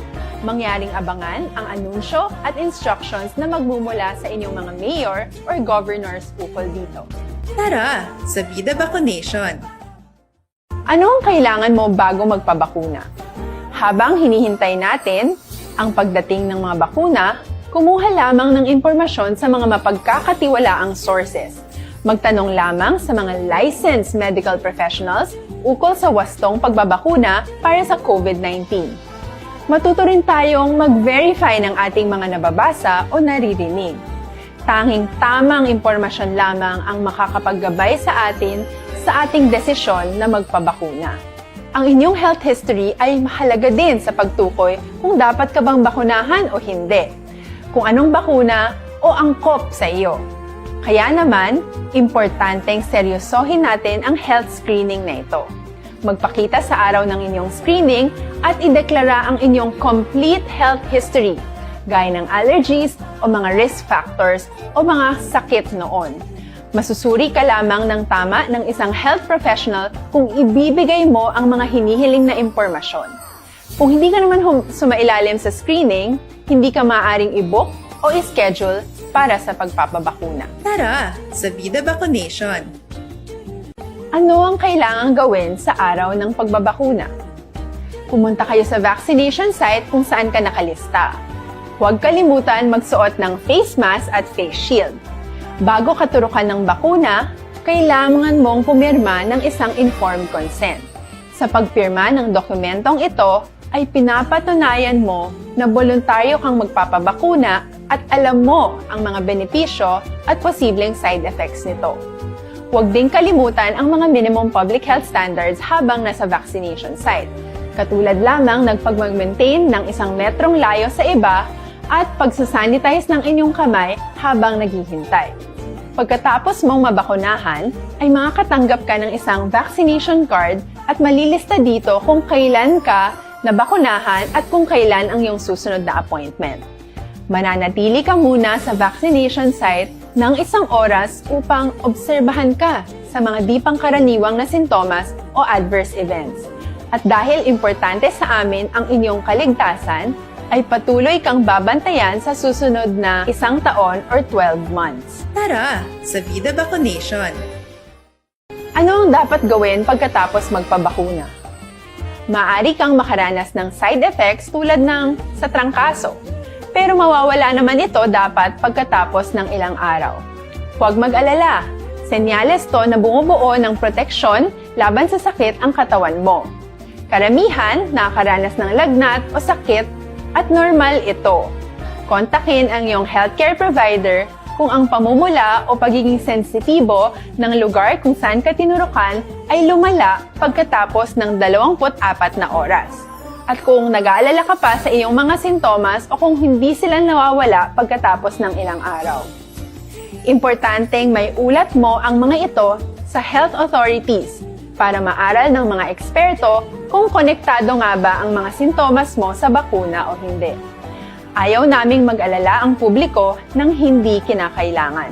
Mangyaring abangan ang anunsyo at instructions na magmumula sa inyong mga mayor or governors ukol dito. Tara, sa Vida Vaccination! Ano ang kailangan mo bago magpabakuna? Habang hinihintay natin ang pagdating ng mga bakuna, kumuha lamang ng impormasyon sa mga mapagkakatiwalaang sources. Magtanong lamang sa mga licensed medical professionals ukol sa wastong pagbabakuna para sa COVID-19. Matuto rin tayong mag-verify ng ating mga nababasa o naririnig. Tanging tamang impormasyon lamang ang makakapaggabay sa atin sa ating desisyon na magpabakuna. Ang inyong health history ay mahalaga din sa pagtukoy kung dapat ka bang bakunahan o hindi, kung anong bakuna o angkop sa iyo. Kaya naman, importanteng seryosohin natin ang health screening na ito. Magpakita sa araw ng inyong screening at ideklara ang inyong complete health history, gaya ng allergies o mga risk factors o mga sakit noon. Masusuri ka lamang ng tama ng isang health professional kung ibibigay mo ang mga hinihiling na impormasyon. Kung hindi ka naman sumailalim sa screening, hindi ka maaaring i-book o i-schedule para sa pagpapabakuna. Tara, sa Vida Vaccination! Ano ang kailangang gawin sa araw ng pagbabakuna? Pumunta kayo sa vaccination site kung saan ka nakalista. Huwag kalimutan magsuot ng face mask at face shield. Bago katurukan ng bakuna, kailangan mong pumirma ng isang informed consent. Sa pagpirma ng dokumentong ito, ay pinapatunayan mo na voluntaryo kang magpapabakuna at alam mo ang mga benepisyo at posibleng side effects nito. Huwag din kalimutan ang mga minimum public health standards habang nasa vaccination site. Katulad lamang nagpag-maintain ng 1 metrong layo sa iba at pagsasanitize ng inyong kamay habang naghihintay. Pagkatapos mong mabakunahan, ay makakatanggap ka ng isang vaccination card at malilista dito kung kailan ka nabakunahan at kung kailan ang iyong susunod na appointment. Mananatili ka muna sa vaccination site ng 1 oras upang obserbahan ka sa mga di pangkaraniwang na sintomas o adverse events. At dahil importante sa amin ang inyong kaligtasan, ay patuloy kang babantayan sa susunod na 1 taon or 12 months. Tara, sa Vida Vaccination! Ano ang dapat gawin pagkatapos magpabakuna? Maaari kang makaranas ng side effects tulad ng sa trangkaso, pero mawawala naman ito dapat pagkatapos ng ilang araw. Huwag mag-alala, senyales to na bumubuo ng proteksyon laban sa sakit ang katawan mo. Karamihan nakakaranas ng lagnat o sakit at normal ito. Kontakin ang iyong healthcare provider kung ang pamumula o pagiging sensitibo ng lugar kung saan ka tinurukan ay lumala pagkatapos ng 24 na oras. At kung nag-aalala ka pa sa iyong mga sintomas o kung hindi sila nawawala pagkatapos ng ilang araw. Importanteng may ulat mo ang mga ito sa health authorities para maaral ng mga eksperto kung konektado nga ba ang mga sintomas mo sa bakuna o hindi. Ayaw naming mag-alala ang publiko ng hindi kinakailangan.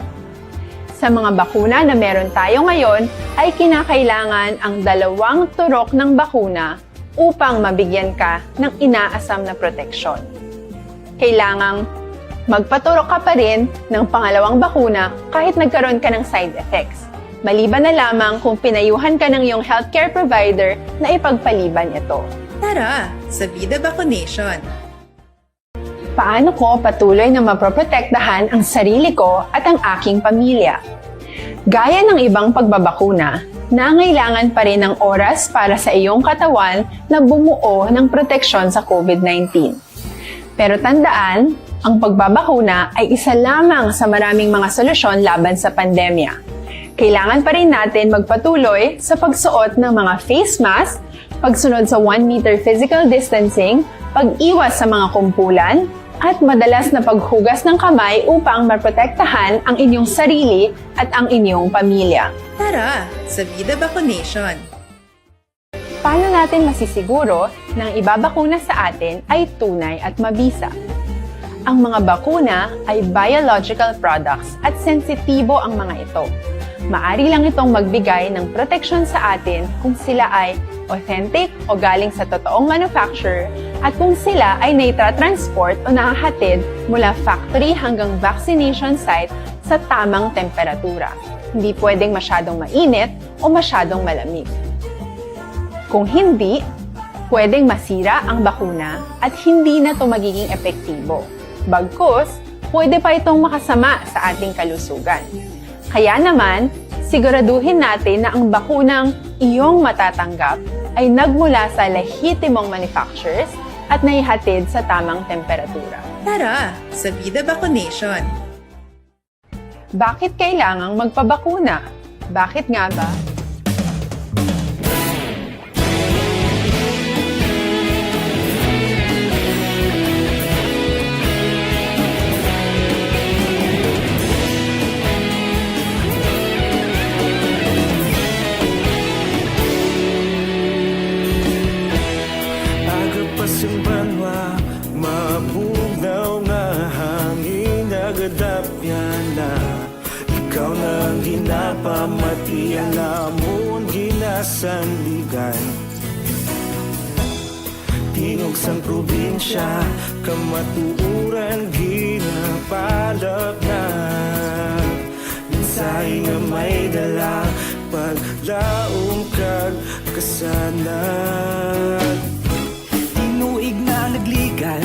Sa mga bakuna na meron tayo ngayon ay kinakailangan ang 2 turok ng bakuna upang mabigyan ka ng inaasam na proteksyon. Kailangang magpaturok ka pa rin ng pangalawang bakuna kahit nagkaroon ka ng side effects. Maliban na lamang kung pinayuhan ka ng iyong healthcare provider na ipagpaliban ito. Tara, sa Vida Vaccination! Paano ko patuloy na maproprotektahan ang sarili ko at ang aking pamilya? Gaya ng ibang pagbabakuna, nangailangan pa rin ng oras para sa iyong katawan na bumuo ng proteksyon sa COVID-19. Pero tandaan, ang pagbabakuna ay isa lamang sa maraming mga solusyon laban sa pandemya. Kailangan pa rin natin magpatuloy sa pagsuot ng mga face mask, pagsunod sa 1 meter physical distancing, pag-iwas sa mga kumpulan, at madalas na paghugas ng kamay upang maprotektahan ang inyong sarili at ang inyong pamilya. Tara, sa Vida Vaccination! Paano natin masisiguro na ang ibabakuna sa atin ay tunay at mabisa? Ang mga bakuna ay biological products at sensitibo ang mga ito. Maari lang itong magbigay ng proteksyon sa atin kung sila ay authentic o galing sa totoong manufacturer at kung sila ay naitra-transport o nahahatid mula factory hanggang vaccination site sa tamang temperatura. Hindi pwedeng masyadong mainit o masyadong malamig. Kung hindi, pwedeng masira ang bakuna at hindi na ito magiging epektibo. Bagkus, pwede pa itong makasama sa ating kalusugan. Kaya naman, siguraduhin natin na ang bakunang iyong matatanggap ay nagmula sa lehitimong manufacturers at naihatid sa tamang temperatura. Tara, sa Vida Vaccination! Bakit kailangang magpabakuna? Bakit nga ba? Ikaw nang ginapamatian namon ginasandigan. Tingog sang probinsya kamatuuran ginapalap na. Minsay nga may dala paglaom kag kasanag. Tinuig na nagligan,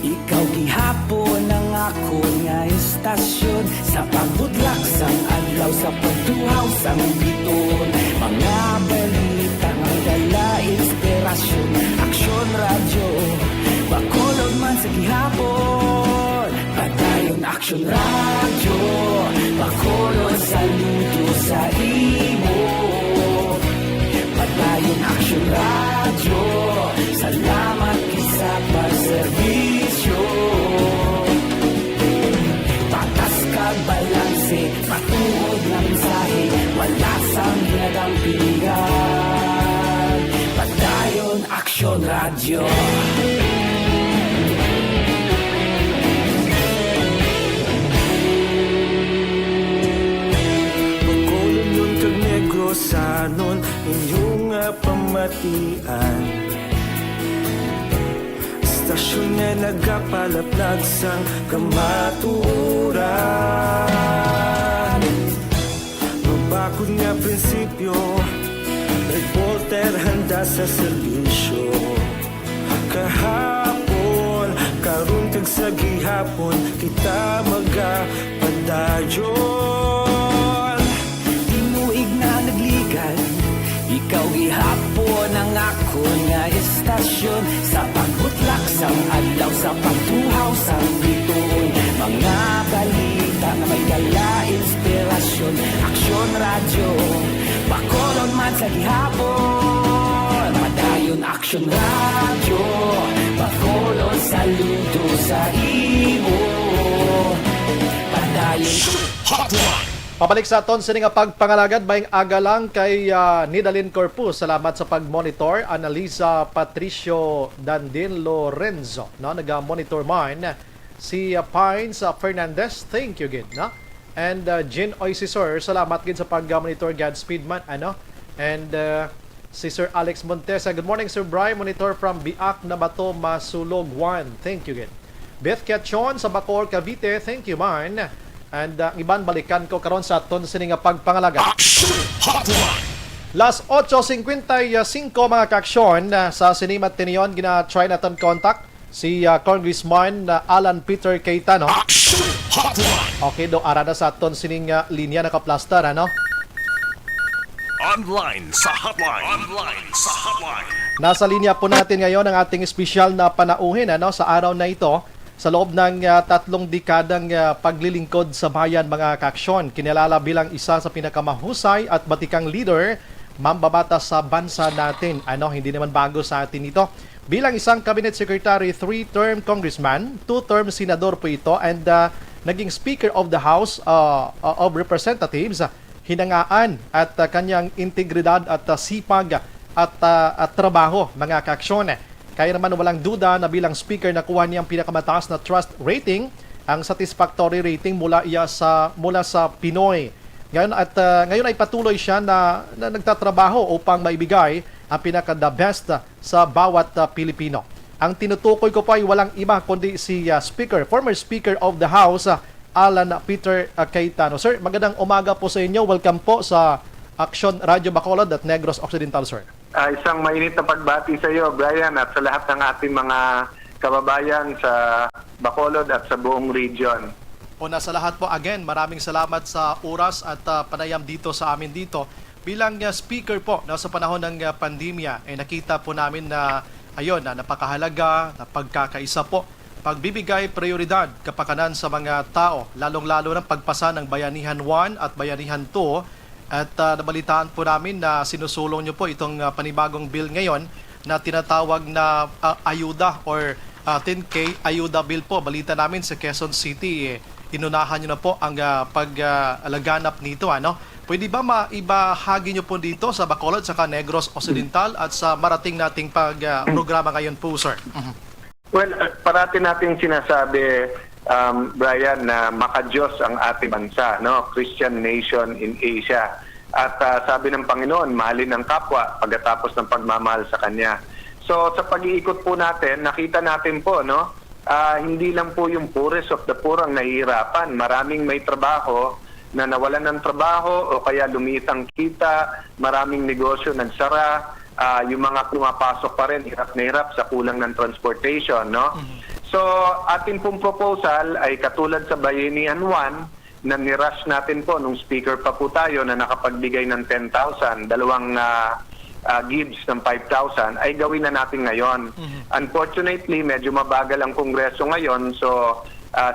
ikaw gihapon ang ako nga istasyon. Sa pagbudlak sang adlaw, sa pagtuhaw sang biton, mga balita nga dala inspirasyon. Aksyon radyo, bakolod man sa gihapon. Padayon Aksyon radyo, bakolod saludo sa imo. Padayon Aksyon radyo, salamat sa pagserbisyo. Patas kag balanse, patuod na mensahe, wala sang ginagampingan. Padayon Aksyon radyo. Bakolon nun kag negrosanon, inyong pamatian. Stasyon nga nagapalaplag sang kamaturan. Mabakod nga prinsipyo, reporter handa sa serbisyo. Kahapon, karon kag sa gihapon, kita magapadayon. Tinuig na nagligan, ikaw gihapon ang ako nga istasyon. Sa pagbutlak sang adlaw, sa pagtuhaw sang biton, mga balita nga may dala inspirasyon. Aksyon radyo, bakolon man sa gihapon. Padayon Aksyon radyo, bakolon saludo sa imo. Padayon Hotline. Pabalik sa aton sa nga pagpangalagad bayang aga lang kay Nidalin Corpus. Salamat sa pag-monitor. Analisa Patricio Dandin Lorenzo, no, naga-monitor man. Si Pines Fernandez, thank you gid, no? And Jean Oisisor, salamat gid sa pag-monitor. Godspeed man, ano? And si Sir Alex Montesa, good morning Sir Bryan, monitor from Biak na Bato, Masulog 1, thank you gid. Beth Catchon sa Bacor, Cavite, thank you man. And iban balikan ko karon sa aton sini nga pagpangalaga. Las 8:55 mga kaaksyon sa Sinimat Tinion gina-try naton contact si Congressman Alan Peter Cayetano. Okay do ara na sa aton sining linya naka-plaster ano. Online sa hotline. Online sa hotline. Nasa linya po natin ngayon ang ating espesyal na panauhin ano sa araw na ito. Sa loob ng 3 dekadang paglilingkod sa bayan mga kaaksyon, kinilala bilang isa sa pinakamahusay at batikang leader, mambabatas sa bansa natin. Ano, hindi naman bago sa atin ito. Bilang isang cabinet secretary, 3-term congressman, 2-term senador po ito, and naging speaker of the House of Representatives, hinangaan at kanyang integridad at sipag at trabaho mga kaaksyon. Kaya naman walang duda na bilang speaker nakuha niyang pinakamataas na trust rating, ang satisfactory rating mula sa Pinoy. Ngayon ay patuloy siya na nagtatrabaho upang maibigay ang pinaka-the best sa bawat Pilipino. Ang tinutukoy ko pa ay walang iba kundi si former Speaker of the House, Alan Peter Cayetano. Sir, magandang umaga po sa inyo. Welcome po sa Aksyon Radio Bacolod at Negros Occidental, sir. Isang mainit na pagbati sa iyo, Bryan, at sa lahat ng ating mga kababayan sa Bacolod at sa buong region. Una sa lahat po, again, maraming salamat sa oras at panayam dito sa amin dito. Bilang speaker po sa panahon ng pandemya, nakita po namin na na napakahalaga na pagkakaisa po, pagbibigay prioridad kapakanan sa mga tao, lalong-lalo ng pagpasa ng Bayanihan 1 at Bayanihan 2. At nabalitaan po namin na sinusulong nyo po itong panibagong bill ngayon na tinatawag na ayuda or 10K ayuda bill po. Balita namin sa Quezon City, inunahan nyo na po ang paglaganap nito. Ano? Pwede ba maibahagi nyo po dito sa Bacolod, sa Negros Occidental at sa marating nating programa ngayon po, sir? Well, parati nating sinasabi, Bryan, na makadiyos ang ating bansa, no? Christian nation in Asia. At sabi ng Panginoon, mahalin ang kapwa pagkatapos ng pagmamahal sa Kanya. So sa pag-iikot po natin, nakita natin po, no? Hindi lang po yung poorest of the poor ang nahihirapan. Maraming may trabaho na nawalan ng trabaho o kaya lumiit ang kita, maraming negosyo nagsara, yung mga pumapasok pa rin, hirap na hirap sa kulang ng transportation, no? So, ating pong proposal ay katulad sa Bayanihan 1 na nirush natin po nung speaker pa po tayo na nakapagbigay ng 10,000, dalawang gives ng 5,000 ay gawin na natin ngayon. Unfortunately, medyo mabagal ang Kongreso ngayon. So,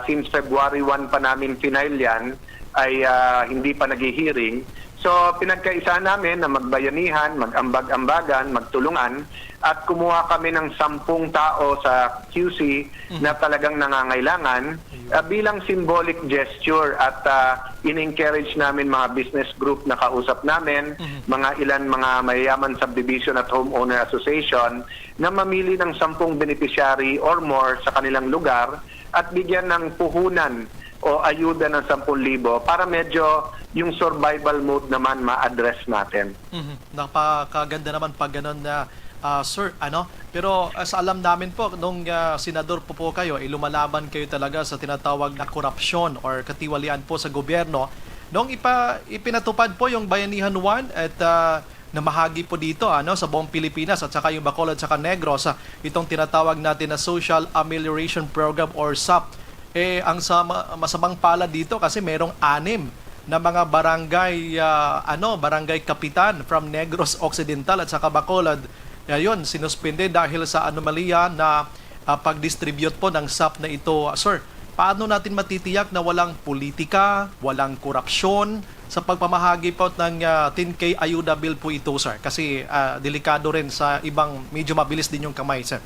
since February 1 pa namin final yan, ay hindi pa nag-hearing. So, pinagkaisa namin na magbayanihan, mag-ambag-ambagan, magtulungan, at kumuha kami ng 10 tao sa QC na talagang nangangailangan bilang symbolic gesture at in-encourage namin mga business group na kausap namin, mga mayayaman subdivision at homeowner association na mamili ng 10 beneficiary or more sa kanilang lugar at bigyan ng puhunan o ayuda ng 10,000 para medyo yung survival mode naman ma-address natin. Napakaganda naman pag ganun na sir, ano? Pero sa alam namin po, nung senador po kayo, lumalaban kayo talaga sa tinatawag na korupsyon or katiwalian po sa gobyerno. Nung ipinatupad po yung Bayanihan 1 at namahagi po dito sa buong Pilipinas at saka yung Bacolod at saka Negros, itong tinatawag natin na Social Amelioration Program or SAP. Ang masamang pala dito kasi merong 6 na mga barangay kapitan from Negros Occidental at saka Bacolod. Yun, sinuspende dahil sa anomalya na pag-distribute po ng SAP na ito. Sir, paano natin matitiyak na walang politika, walang korupsyon sa pagpamahagi po ng 10K ayuda bill po ito, sir? Kasi delikado rin sa ibang medyo mabilis din yung kamay, sir.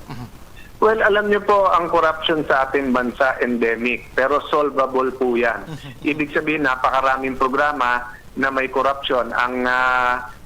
Well, alam niyo po, ang corruption sa ating bansa endemic, pero solvable po yan. Ibig sabihin, napakaraming programa na may corruption. Ang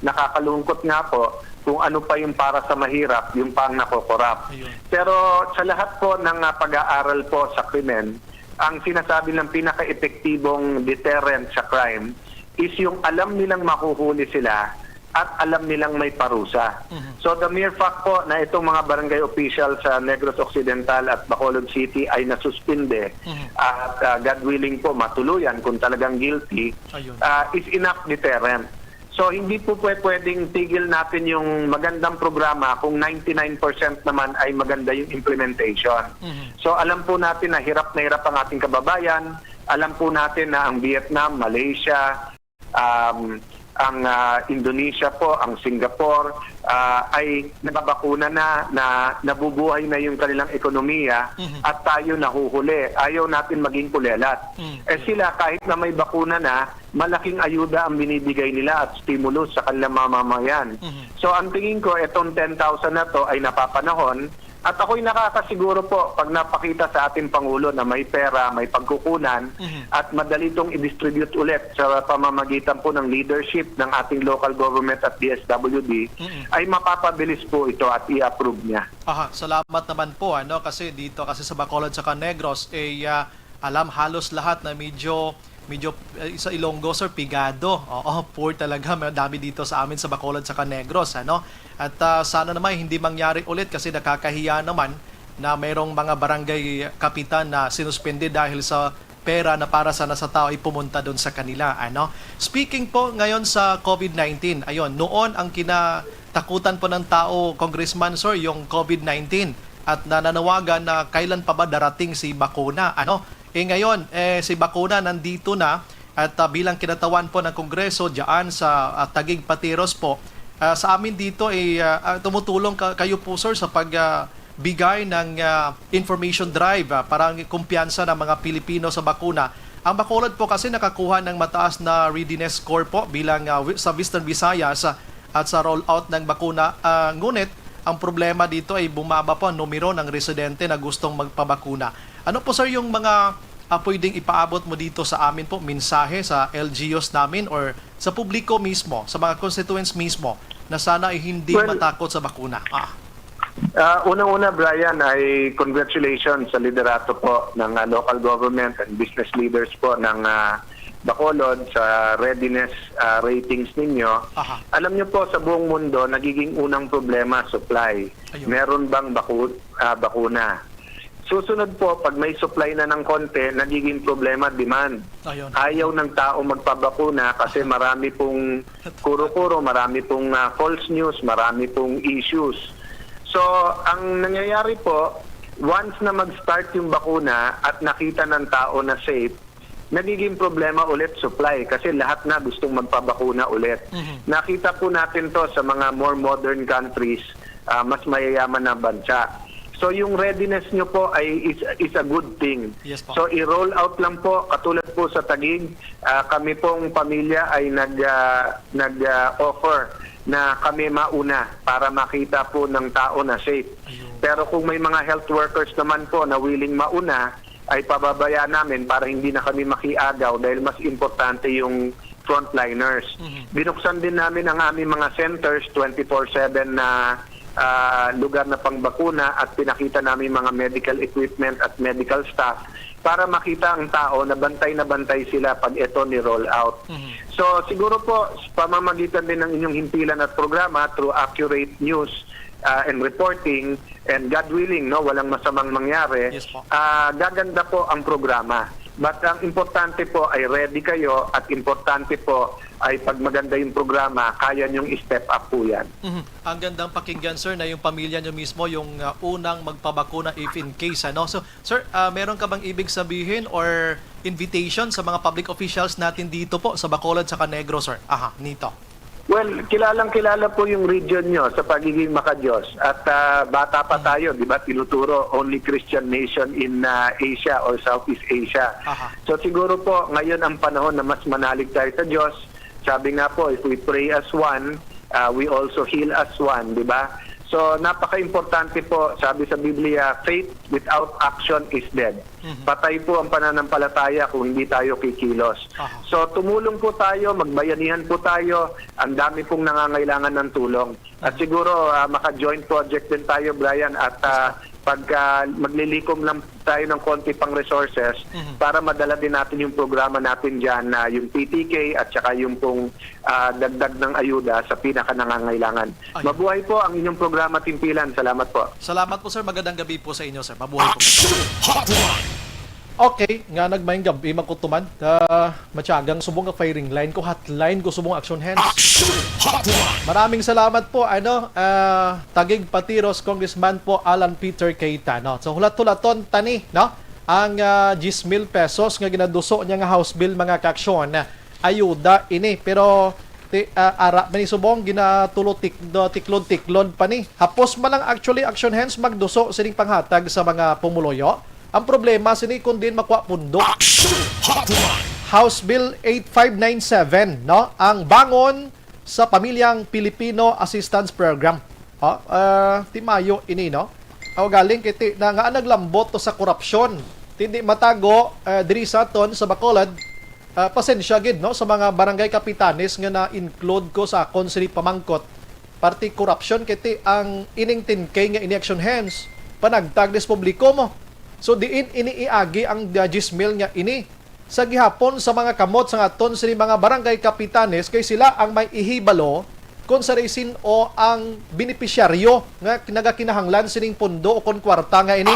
nakakalungkot nga po, kung ano pa yung para sa mahirap, yung pang nakokorrupt. Pero sa lahat po ng pag-aaral po sa krimen, ang sinasabi ng pinaka-epektibong deterrent sa crime is yung alam nilang mahuhuli sila at alam nilang may parusa. So the mere fact po na itong mga barangay officials sa Negros Occidental at Bacolod City ay nasuspinde at God willing po matuluyan kung talagang guilty is enough deterrent. So hindi po pwedeng tigil natin yung magandang programa kung 99% naman ay maganda yung implementation. So alam po natin na hirap ang ating kababayan. Alam po natin na ang Vietnam, Malaysia, ang Indonesia po, ang Singapore ay nababakuna na nabubuhay na yung kanilang ekonomiya at tayo nahuhuli. Ayaw natin maging kulelat. Sila kahit na may bakuna na, malaking ayuda ang binibigay nila at stimulus sa kanilang mamamayan. So ang tingin ko, itong 10,000 na to ay napapanahon. At ako'y nakakasiguro po pag napakita sa ating Pangulo na may pera, may pagkukunan at madali itong i-distribute ulit sa pamamagitan po ng leadership ng ating local government at DSWD, ay mapapabilis po ito at i-approve niya. Salamat naman po kasi dito kasi sa Bacolod sa Negros alam halos lahat na medyo sa Ilonggo, sir, pigado. Poor talaga. Madami dito sa amin sa Bacolod sa Negros. At sana naman hindi mangyari ulit kasi nakakahiya naman na mayroong mga barangay kapitan na sinuspende dahil sa pera na para sana sa tao ay pumunta doon sa kanila. Speaking po ngayon sa COVID-19, noon ang kinatakutan po ng tao, Congressman, sir, yung COVID-19 at nananawagan na kailan pa ba darating si bakuna. Ngayon, si bakuna nandito na at bilang kinatawan po ng Kongreso diyan sa Taguig Pateros po, sa amin dito tumutulong kayo po, sir, sa pagbigay ng information drive para kumpiyansa ng mga Pilipino sa bakuna. Ang Bacolod po kasi nakakuha ng mataas na readiness score po bilang sa Western Visayas at sa rollout ng bakuna. Ngunit, ang problema dito ay bumaba po ang numero ng residente na gustong magpabakuna. Ano po, sir, yung mga pwedeng ipaabot mo dito sa amin po, mensahe sa LGUs namin or sa publiko mismo, sa mga constituents mismo, na sana ay hindi matakot sa bakuna? Unang-una, Bryan, ay congratulations sa liderato po ng local government and business leaders po ng Bacolod sa readiness ratings ninyo. Alam niyo po, sa buong mundo, nagiging unang problema, supply. Meron bang bakuna? Susunod po, pag may supply na ng konti, nagiging problema, demand. Ayaw ng tao magpabakuna kasi marami pong kuro-kuro, marami pong false news, marami pong issues. So, ang nangyayari po, once na mag-start yung bakuna at nakita ng tao na safe, nagiging problema ulit supply kasi lahat na gustong magpabakuna ulit. Nakita po natin to sa mga more modern countries, mas mayayaman na bansa. So yung readiness nyo po ay is a good thing. Yes, po. So i-roll out lang po, katulad po sa Taguig, kami pong pamilya ay nag-offer na kami mauna para makita po ng tao na safe. Pero kung may mga health workers naman po na willing mauna, ay pababaya namin para hindi na kami makiagaw dahil mas importante yung frontliners. Binuksan din namin ang aming mga centers 24/7 na lugar na pangbakuna at pinakita namin mga medical equipment at medical staff para makita ang tao na bantay sila pag ito ni-roll out. So siguro po, pamamagitan din ng inyong himpilan at programa through accurate news and reporting, and God willing, walang masamang mangyari, gaganda po ang programa. But ang importante po ay ready kayo at importante po ay pag maganda yung programa, kaya nyong step up po yan. Ang gandang pakinggan, sir, na yung pamilya nyo mismo yung unang magpabakuna if in case. So, sir, meron ka bang ibig sabihin or invitation sa mga public officials natin dito po sa Bacolod sa Negros, sir? Nito. Well, kilalang-kilala po yung region nyo sa pagiging makadiyos. At bata pa tayo, di ba, tinuturo only Christian nation in Asia or Southeast Asia. So siguro po, ngayon ang panahon na mas manalig tayo sa Diyos. Sabi nga po, if we pray as one, we also heal as one, di ba? So napaka-importante po, sabi sa Biblia, faith without action is dead. Patay po ang pananampalataya kung hindi tayo kikilos. So tumulong po tayo, magbayanihan po tayo, ang dami pong nangangailangan ng tulong. At siguro maka-joint project din tayo, Bryan, at pagka maglilikom lang tayo ng konti pang resources para madala din natin yung programa natin dyan na yung PTK at saka yung pong dagdag ng ayuda sa pinaka nangangailangan. Mabuhay po ang inyong programa, Timpilan. Salamat po. Salamat po, sir. Magandang gabi po sa inyo, sir. Mabuhay po. Okay, nga nagmayang gabi makutuman. Matyagang subong ka firing line ko, hotline ko subong action hands. Maraming salamat po, Tagig Patiros, Congressman po Alan Peter Keita, no? So hulat-hulaton tani, no? Ang 10,000 pesos nga ginaduso niya nga house bill mga kaaksyon na ayuda ini, pero ara man subong ginatulo tiklod pa ni. Hapos man lang actually action hands magduso sining panghatag sa mga pumuloyo. Ang problema sini kung din makuha pundo. House Bill 8597, no? Ang bangon sa Pamilyang Pilipino Assistance Program. Timayo ini, no? Galing kiti na nga naglambot to sa korupsyon. Tindi matago diri sa ton sa Bacolod. Pasensya gid, no, sa mga barangay kapitanes nga na-include ko sa akon sini pamangkot. Party corruption kiti ang ining 10K nga ini action hands panagtag des publiko mo. So diin iniiagi ang 10,000 nga ini sa gihapon sa mga kamot sa aton sa mga barangay kapitanes kay sila ang may ihibalo kung sa resin o ang benepisyaryo nga nagakinahanglan sining pondo o kon kwarta nga ini.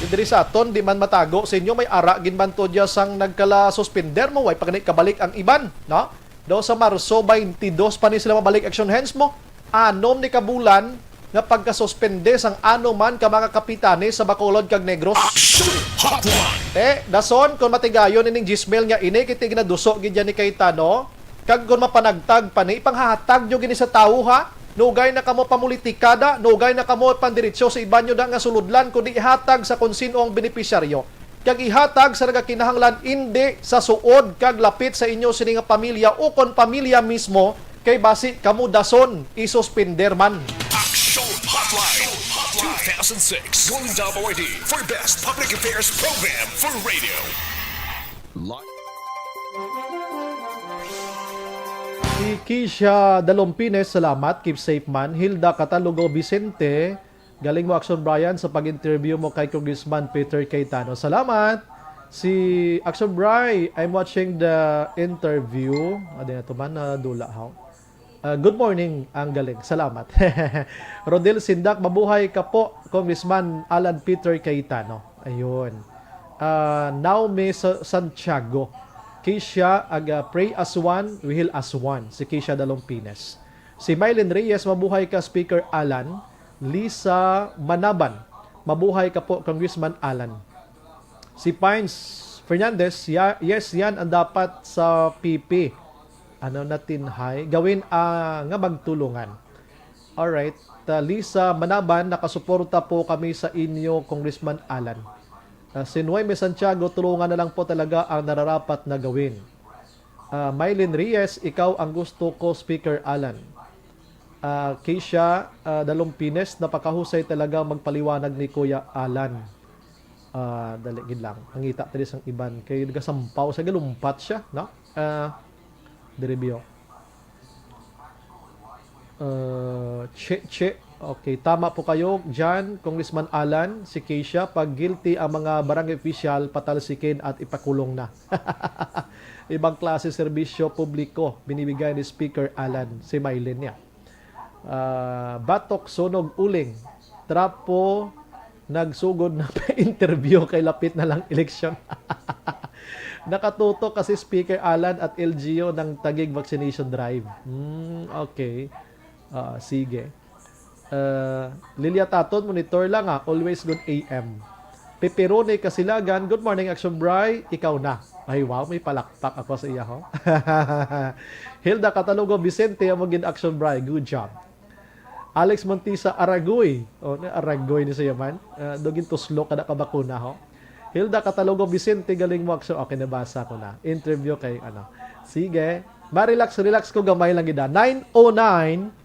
Diri sa aton di man matago sa inyo may ara ginbanto dia sang nagkala suspender mo way pagani kabalik ang iban, no? Do sa Marso 22 pa ni sila mabalik action hands mo. Anom ni kabulan nga pagka-suspende sang ano man ka mga kapitanes sa Bacolod kag Negros. Dason kung matigayon ining 10,000 nga ini kiti ginaduso gid ni Cayetano kag kung mapanagtag pa ni ipanghahatag nyo gini sa tao ha. Nugay na kamo pamulitikada, nugay na kamo pandiretso sa iban nyo nga suludlan kundi ihatag sa kung sino ang benepisyaryo. Kag ihatag sa nagakinahanglan indi sa suod kag lapit sa inyo sini nga pamilya o kon pamilya mismo kay basi kamo dason isuspender man. Hotline 2006 going WID for Best Public Affairs Program for Radio. Si Keisha Dalompines, salamat. Keep safe man. Hilda Catalugo Vicente, galing mo Aksyon Bryan sa pag-interview mo kay Congressman Peter Cayetano. Salamat. Si Aksyon Bryan, I'm watching the interview. Adi na ito man, dula how. Good morning, ang galing. Salamat. Rodel Sindak, mabuhay ka po, Congressman Alan Peter Cayetano. Ayun. Naume Santiago. Keisha, pray as one, we heal as one. Si Keisha Dalompines. Si Mylene Reyes, mabuhay ka, Speaker Alan. Lisa Manaban, mabuhay ka po, Congressman Alan. Si Pines Fernandez, yes, yan ang dapat sa PP. Natin hay gawin nga magtulungan. Alright, Lisa Manaban, nakasuporta po kami sa inyo, Congressman Alan. Si Noemi Santiago, tulungan na lang po talaga ang nararapat na gawin. Mylene Reyes, ikaw ang gusto ko, Speaker Alan. Keisha Dalompines, napakahusay talaga magpaliwanag ni Kuya Alan. Daligid lang. Nangita tayo sang iban. Kaya nagasampaw sa galumpat siya, no? Diribyo. Okay, tama po kayo dyan, Congressman Alan. Si Keisha, pag guilty ang mga barangay official, patalsikin at ipakulong na. Ibang klase serbisyo publiko binibigay ni Speaker Alan. Si Mylene niya. Batok Sunog Uling, trapo nagsugod na pa-interview kay lapit na lang eleksyon. Nakatuto kasi Speaker Alan at LGO ng Taguig vaccination drive. Okay. Sige. Lilia Taton, monitor lang always good AM. Pepperoni Kasilagan, good morning Aksyon Bry, ikaw na. Ay wow, may palakpak ako sa iya ho. Hilda Catalugo Vicente, amagin Aksyon Bry, good job. Alex Montisa Aragoy, Aragoy ni siya man. Dugin tuslo kada ka bakuna ho. Hilda Catalugo Vicente, galing mo Aksyon. Okay, nabasa ko na. Interview kay Sige. Relax ko gamay lang gida. 9:09.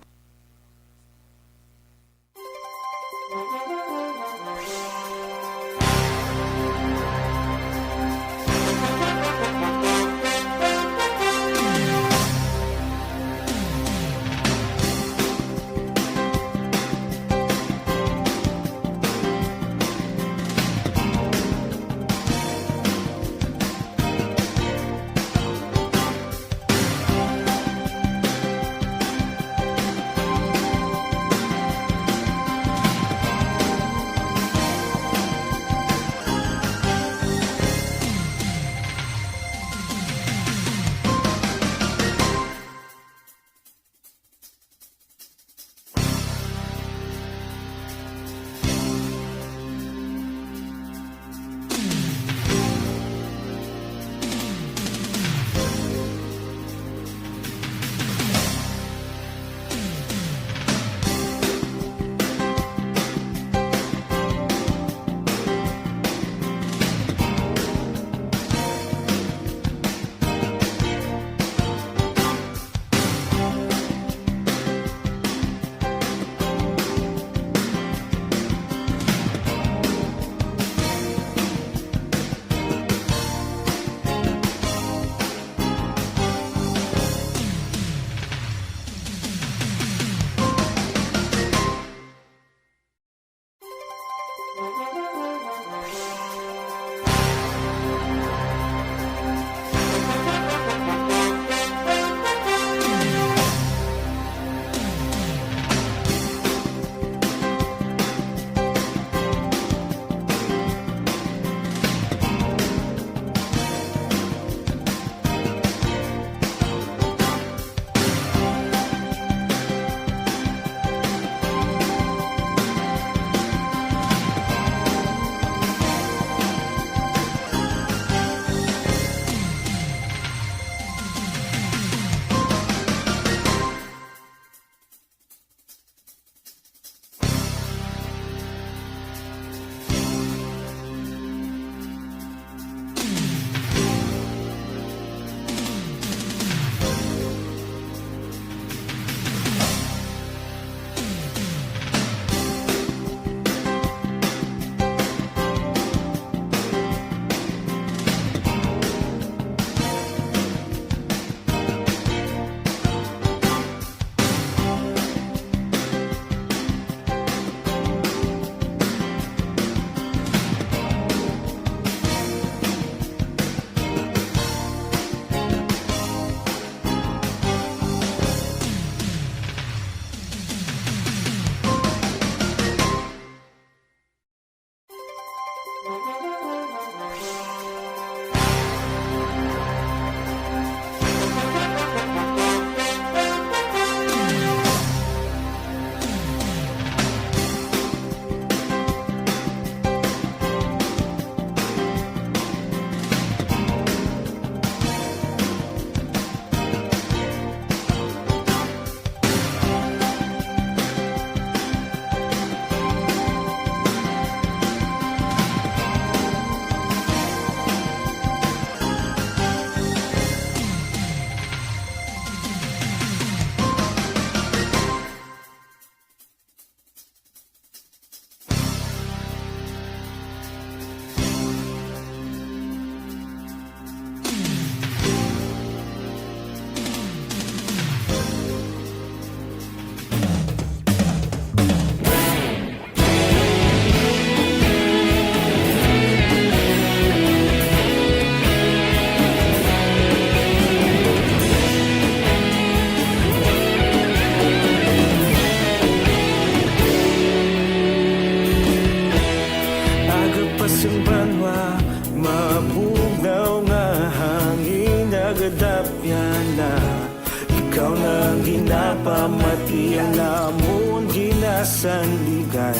Pamatian namon ginasandigan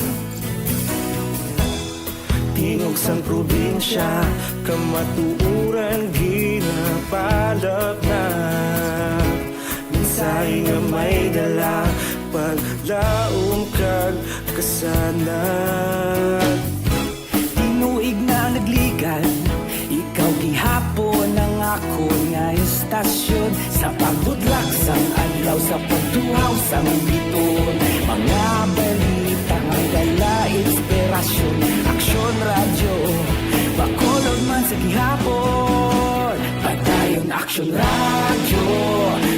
Tingog sang probinsya Kamatuuran ginapalap na Minsay nga may dala Paglaom kag kasanat Tinuig na nagligan Ikaw gihapon ang ako nga istasyon Sa pagbudlak sang adlaw sa pagtuhaw sang biton Mga balita nga dala inspirasyon Aksyon radyo, bakolod man sa gihapon Padayon Aksyon radyo,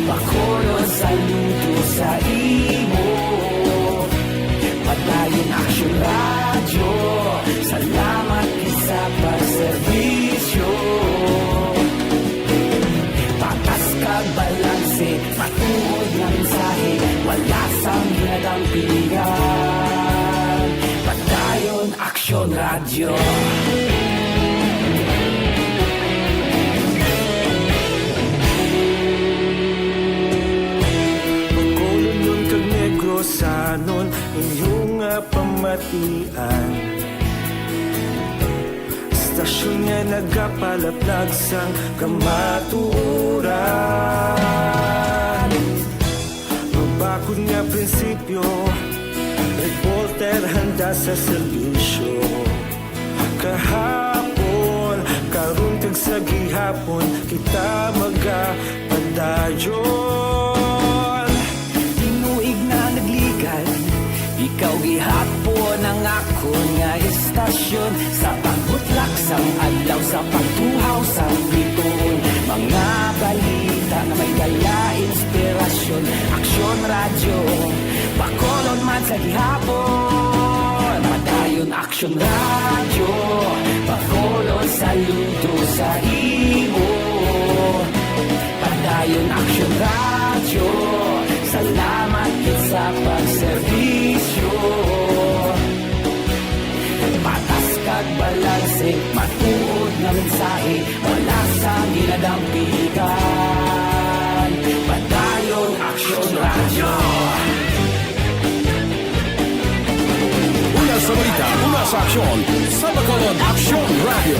bakolod saludo sa imo Padayon Aksyon radyo, salamat isa pagserbisyo Patas kag balanse, patuod ng mensahe Wala sang ginadampingan Padayon Aksyon radyo Bakolod nun kag Negrosanon Inyong pamatian Stasyon nga nagapalaplag sang kamaturan Mabakod nga prinsipyo Reporter handa sa serbisyo Kahapon, karon kag sa gihapon Kita magapadayon Tinuig na nagligan Ikaw gihapon ang ako nga istasyon Sa pagbutlak sang adlaw Sa pagtuhaw sang biton Mga balita na may dala inspirasyon Aksyon radyo Bakolon man sa gihapon Padayon Aksyon Radio, pakolon saludo sa imo. Padayon Aksyon Radio, salamat gid sa pagserbisyo. Patas kag balanse, matuod nga mensahe, wala sa ginadampigan. Padayon Aksyon Radio. Una sa balita, una sa aksyon, sa Bacolod Aksyon Radio.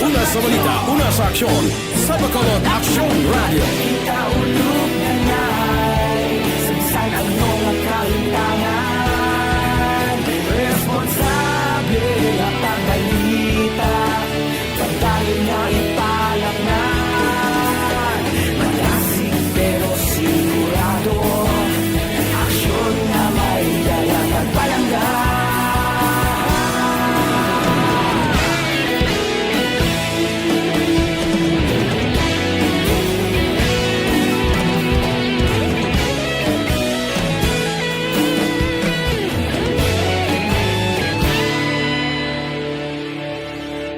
Una sa balita, una sa aksyon, sa Bacolod Aksyon Radio. Ikaulog na na'y sagsay ang mga kalintangan. Responsable at pagbalita, pagdayon na ipalaknan. Malasig pero sigurado, aksyon na may dala at palanggan.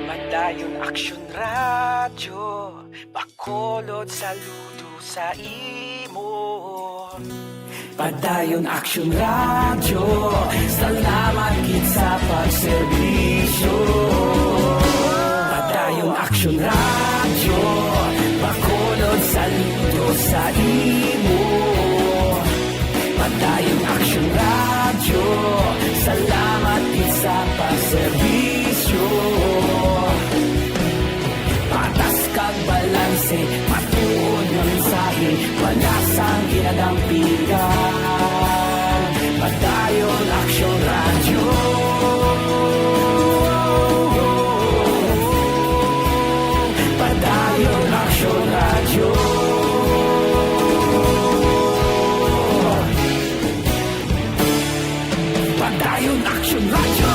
Padayon Aksyon Radio, Bacolod saludo sa imo. Padayon Aksyon Radio, salamat gid sa pagserbisyo. Padayon Aksyon Radio, Bacolod saludo sa imo. Padayon Aksyon Radio, salamat gid sa pagserbisyo. Patas kag balanse, matuod nga mensahe, wala sang ginadampigan. Padayon Aksyon Radio. Padayon Aksyon Radio. Padayon Aksyon Radio.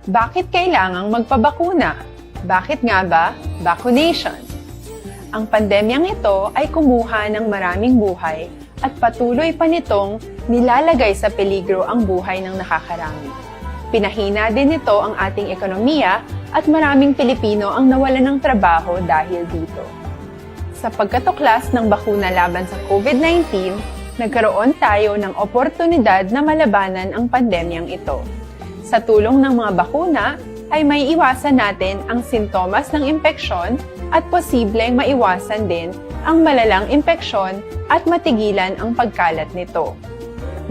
Bakit kailangang magpabakuna? Bakit nga ba vaccination? Ang pandemyang ito ay kumuha ng maraming buhay at patuloy pa nitong nilalagay sa peligro ang buhay ng nakakarami. Pinahina din nito ang ating ekonomiya at maraming Pilipino ang nawalan ng trabaho dahil dito. Sa pagkatuklas ng bakuna laban sa COVID-19, nagkaroon tayo ng oportunidad na malabanan ang pandemyang ito. Sa tulong ng mga bakuna, ay may iwasan natin ang sintomas ng impeksyon at posibleng maiwasan din ang malalang impeksyon at matigilan ang pagkalat nito.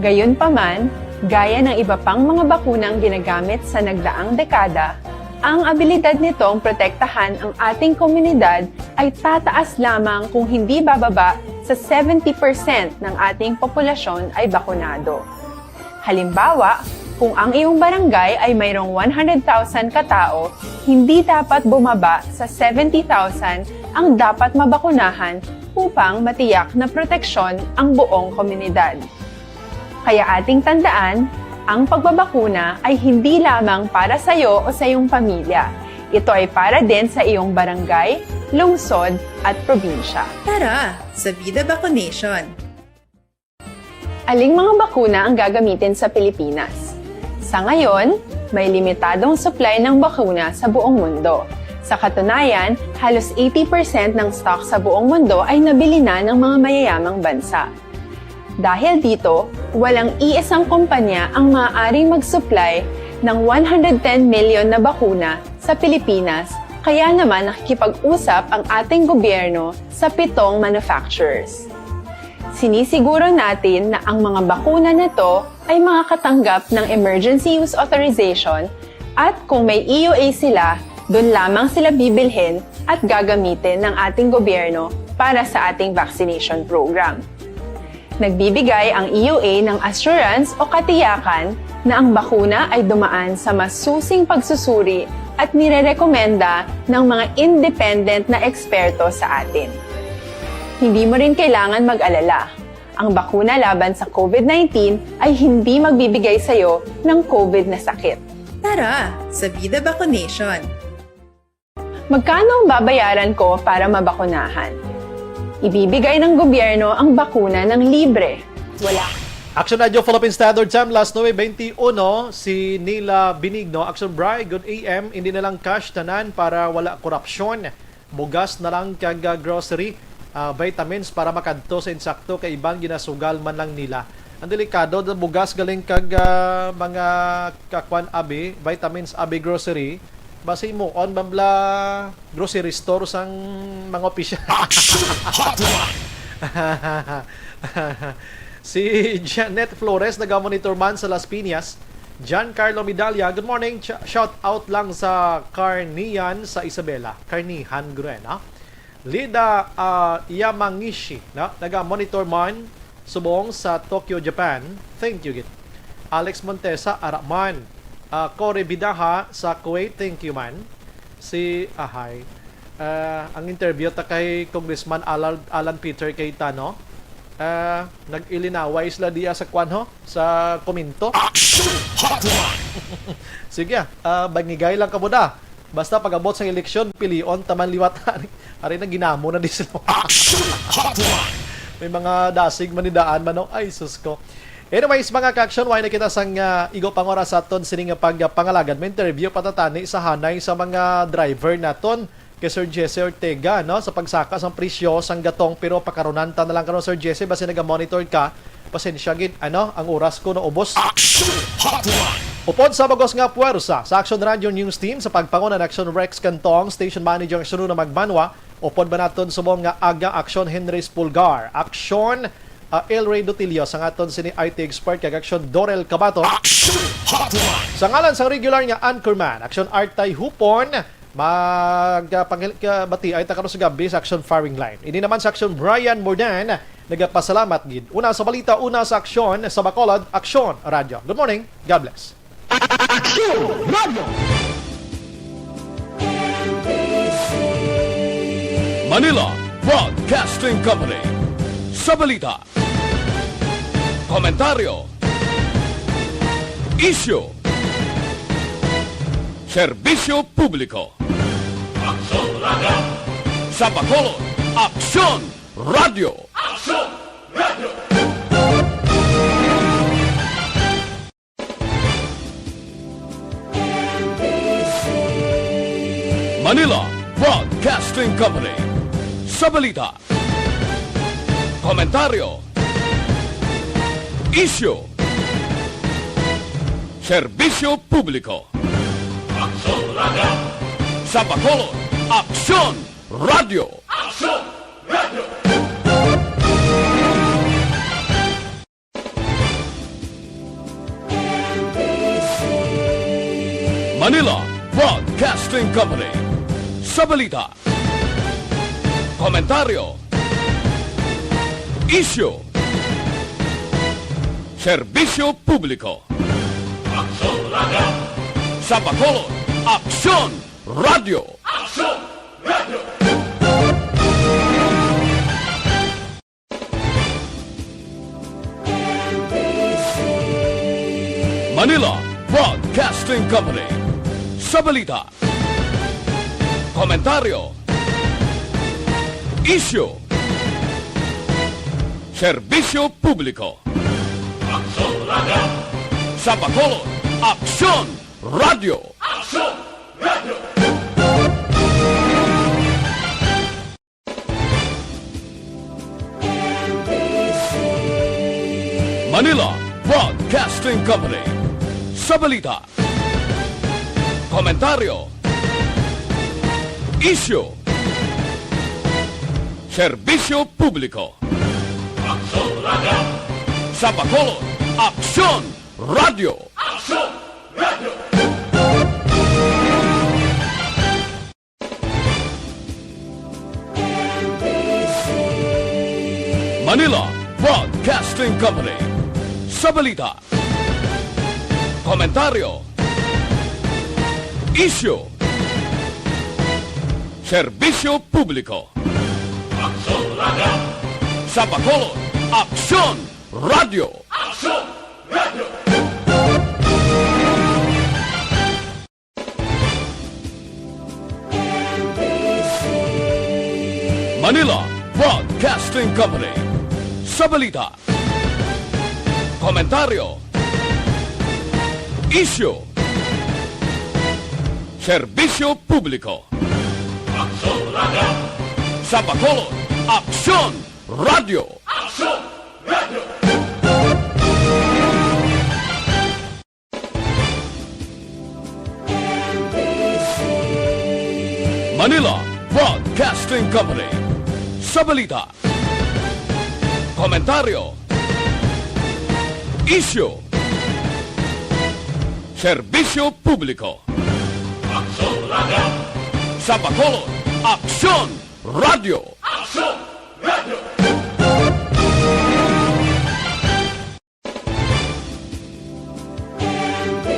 Gayunpaman, gaya ng iba pang mga bakunang ginagamit sa nagdaang dekada, ang abilidad nitong protektahan ang ating komunidad ay tataas lamang kung hindi bababa sa 70% ng ating populasyon ay bakunado. Halimbawa, kung ang iyong barangay ay mayroong 100,000 katao, hindi dapat bumaba sa 70,000 ang dapat mabakunahan upang matiyak na proteksyon ang buong komunidad. Kaya ating tandaan, ang pagbabakuna ay hindi lamang para sa iyo o sa iyong pamilya. Ito ay para din sa iyong barangay, lungsod at probinsya. Tara, sa Vida Vaccination! Aling mga bakuna ang gagamitin sa Pilipinas? Sa ngayon, may limitadong supply ng bakuna sa buong mundo. Sa katunayan, halos 80% ng stock sa buong mundo ay nabili na ng mga mayayamang bansa. Dahil dito, walang iisang kumpanya ang maaaring mag-supply ng 110 million na bakuna sa Pilipinas, kaya naman nakikipag-usap ang ating gobyerno sa 7 manufacturers. Sinisiguro natin na ang mga bakuna na to ay makakatanggap ng Emergency Use Authorization at kung may EUA sila, doon lamang sila bibilhin at gagamitin ng ating gobyerno para sa ating vaccination program. Nagbibigay ang EUA ng assurance o katiyakan na ang bakuna ay dumaan sa masusing pagsusuri at nirerekomenda ng mga independent na eksperto sa atin. Hindi mo rin kailangan mag-alala. Ang bakuna laban sa COVID-19 ay hindi magbibigay sa'yo ng COVID na sakit. Tara, sa Vida Vaccination. Magkano ang babayaran ko para mabakunahan? Ibibigay ng gobyerno ang bakuna ng libre. Wala. Aksyon Radio Philippine Standard Time, last 9:21, si Nila Benigno. Aksyon Bryan, good AM, hindi na lang cash tanan para wala korupsyon. Bugas na lang kag grocery, vitamins para makadto sa insakto kay ibang ginasugal man lang nila. Ang delikado, bugas galing kag mga kakwan abi, vitamins abi grocery, basi mo on bambla grocery store sang mga opisyal. Si Janet Flores, naga-monitor man sa Las Piñas. Giancarlo Medalla, good morning. Shout out lang sa Carnian sa Isabela. Carnihan Gren, ha? Lida Yamangishi, na? Naga-monitor man subong sa Tokyo, Japan. Thank you, Git. Alex Montesa, Araman. Corey Bidaha sa Kuwait, thank you, man. Si Ahay. Ang interview ta kay Congressman Alan Peter Cayetano. Nag-ilinaway sila diya sa kwanho, sa komento. Sige, bangigay lang ka mo da. Basta pag-abot sa eleksyon, pilion, taman liwatan. Ari na ginamo na di sila. May mga dasig manidaan man, no? Ay, sus ko. Anyways, mga ka-action, why nakita sang igo pangora sa aton sining pagpangalagad. May interview patatani sa hanay sa mga driver naton kay Sir Jesse Ortega, no, sa pagsaka sang presyo sang gatong, pero pakarunanta na lang karon Sir Jesse basi naga-monitor ka. Pasensya gid, ang oras ko na ubos. Upod sa bagos nga puwersa sa Aksyon Radio News Team sa pagpangunan Aksyon Rex Cantong, Station Manager Aksyon na magbanwa, upod ba naton subong nga aga Aksyon Henry Spulgar, Aksyon El Rey Dutilio, sa ngaton sini IT expert kag Aksyon Dorel Cabato. Sa ngalan sa regular nga anchorman, Aksyon Artay Hupon, magpangilbati ay takaro sa gabi sa Aksyon Firing Line. Ini naman sa Aksyon Bryan Morden, nagapasalamat gid. Una sa balita, una sa aksyon sa Bacolod, Aksyon Radio. Good morning, God bless. Aksyon Radio! Manila Broadcasting Company. Sa balita, komentaryo, issue, serbisyo publiko. Aksyon Radio. Sa Bacolod, Aksyon Radio. Aksyon Radio. Manila Broadcasting Company. Sa balita, komentaryo, issue, serbisyo publiko. Aksyon Radio. Sa Bacolod, Aksyon Radio. Aksyon Radio. Manila Broadcasting Company. Sa balita, komentaryo, issue, serbisyo publiko. Aksyon Radio. Sa Bacolod, Aksyon Radio. Aksyon Radio. Manila Broadcasting Company. Sa balita, komentaryo, issue, serbisyo publiko. Aksyon Radio. Sa Bacolod, Aksyon Radio. Aksyon Radio. Manila Broadcasting Company. Sa balita, komentaryo, issue, serbisyo publiko. Aksyon Radio. Sa Bacolod, Aksyon Radio. Aksyon Radio. Manila Broadcasting Company. Sa balita, komentaryo, issue, serbisyo publiko. Aksyon Radio. Sa Bacolod, Aksyon Radio. Aksyon Radio. Manila Broadcasting Company. Sa balita, komentaryo, isyu, serbisyo publiko. Aksyon Radio. Sa Bacolod, Aksyon Radio. Aksyon Radio. Manila Broadcasting Company. Sa balita, komentaryo, isyu, serbisyo publiko. Aksyon Radio. Sa Bacolod, Aksyon Radio. Aksyon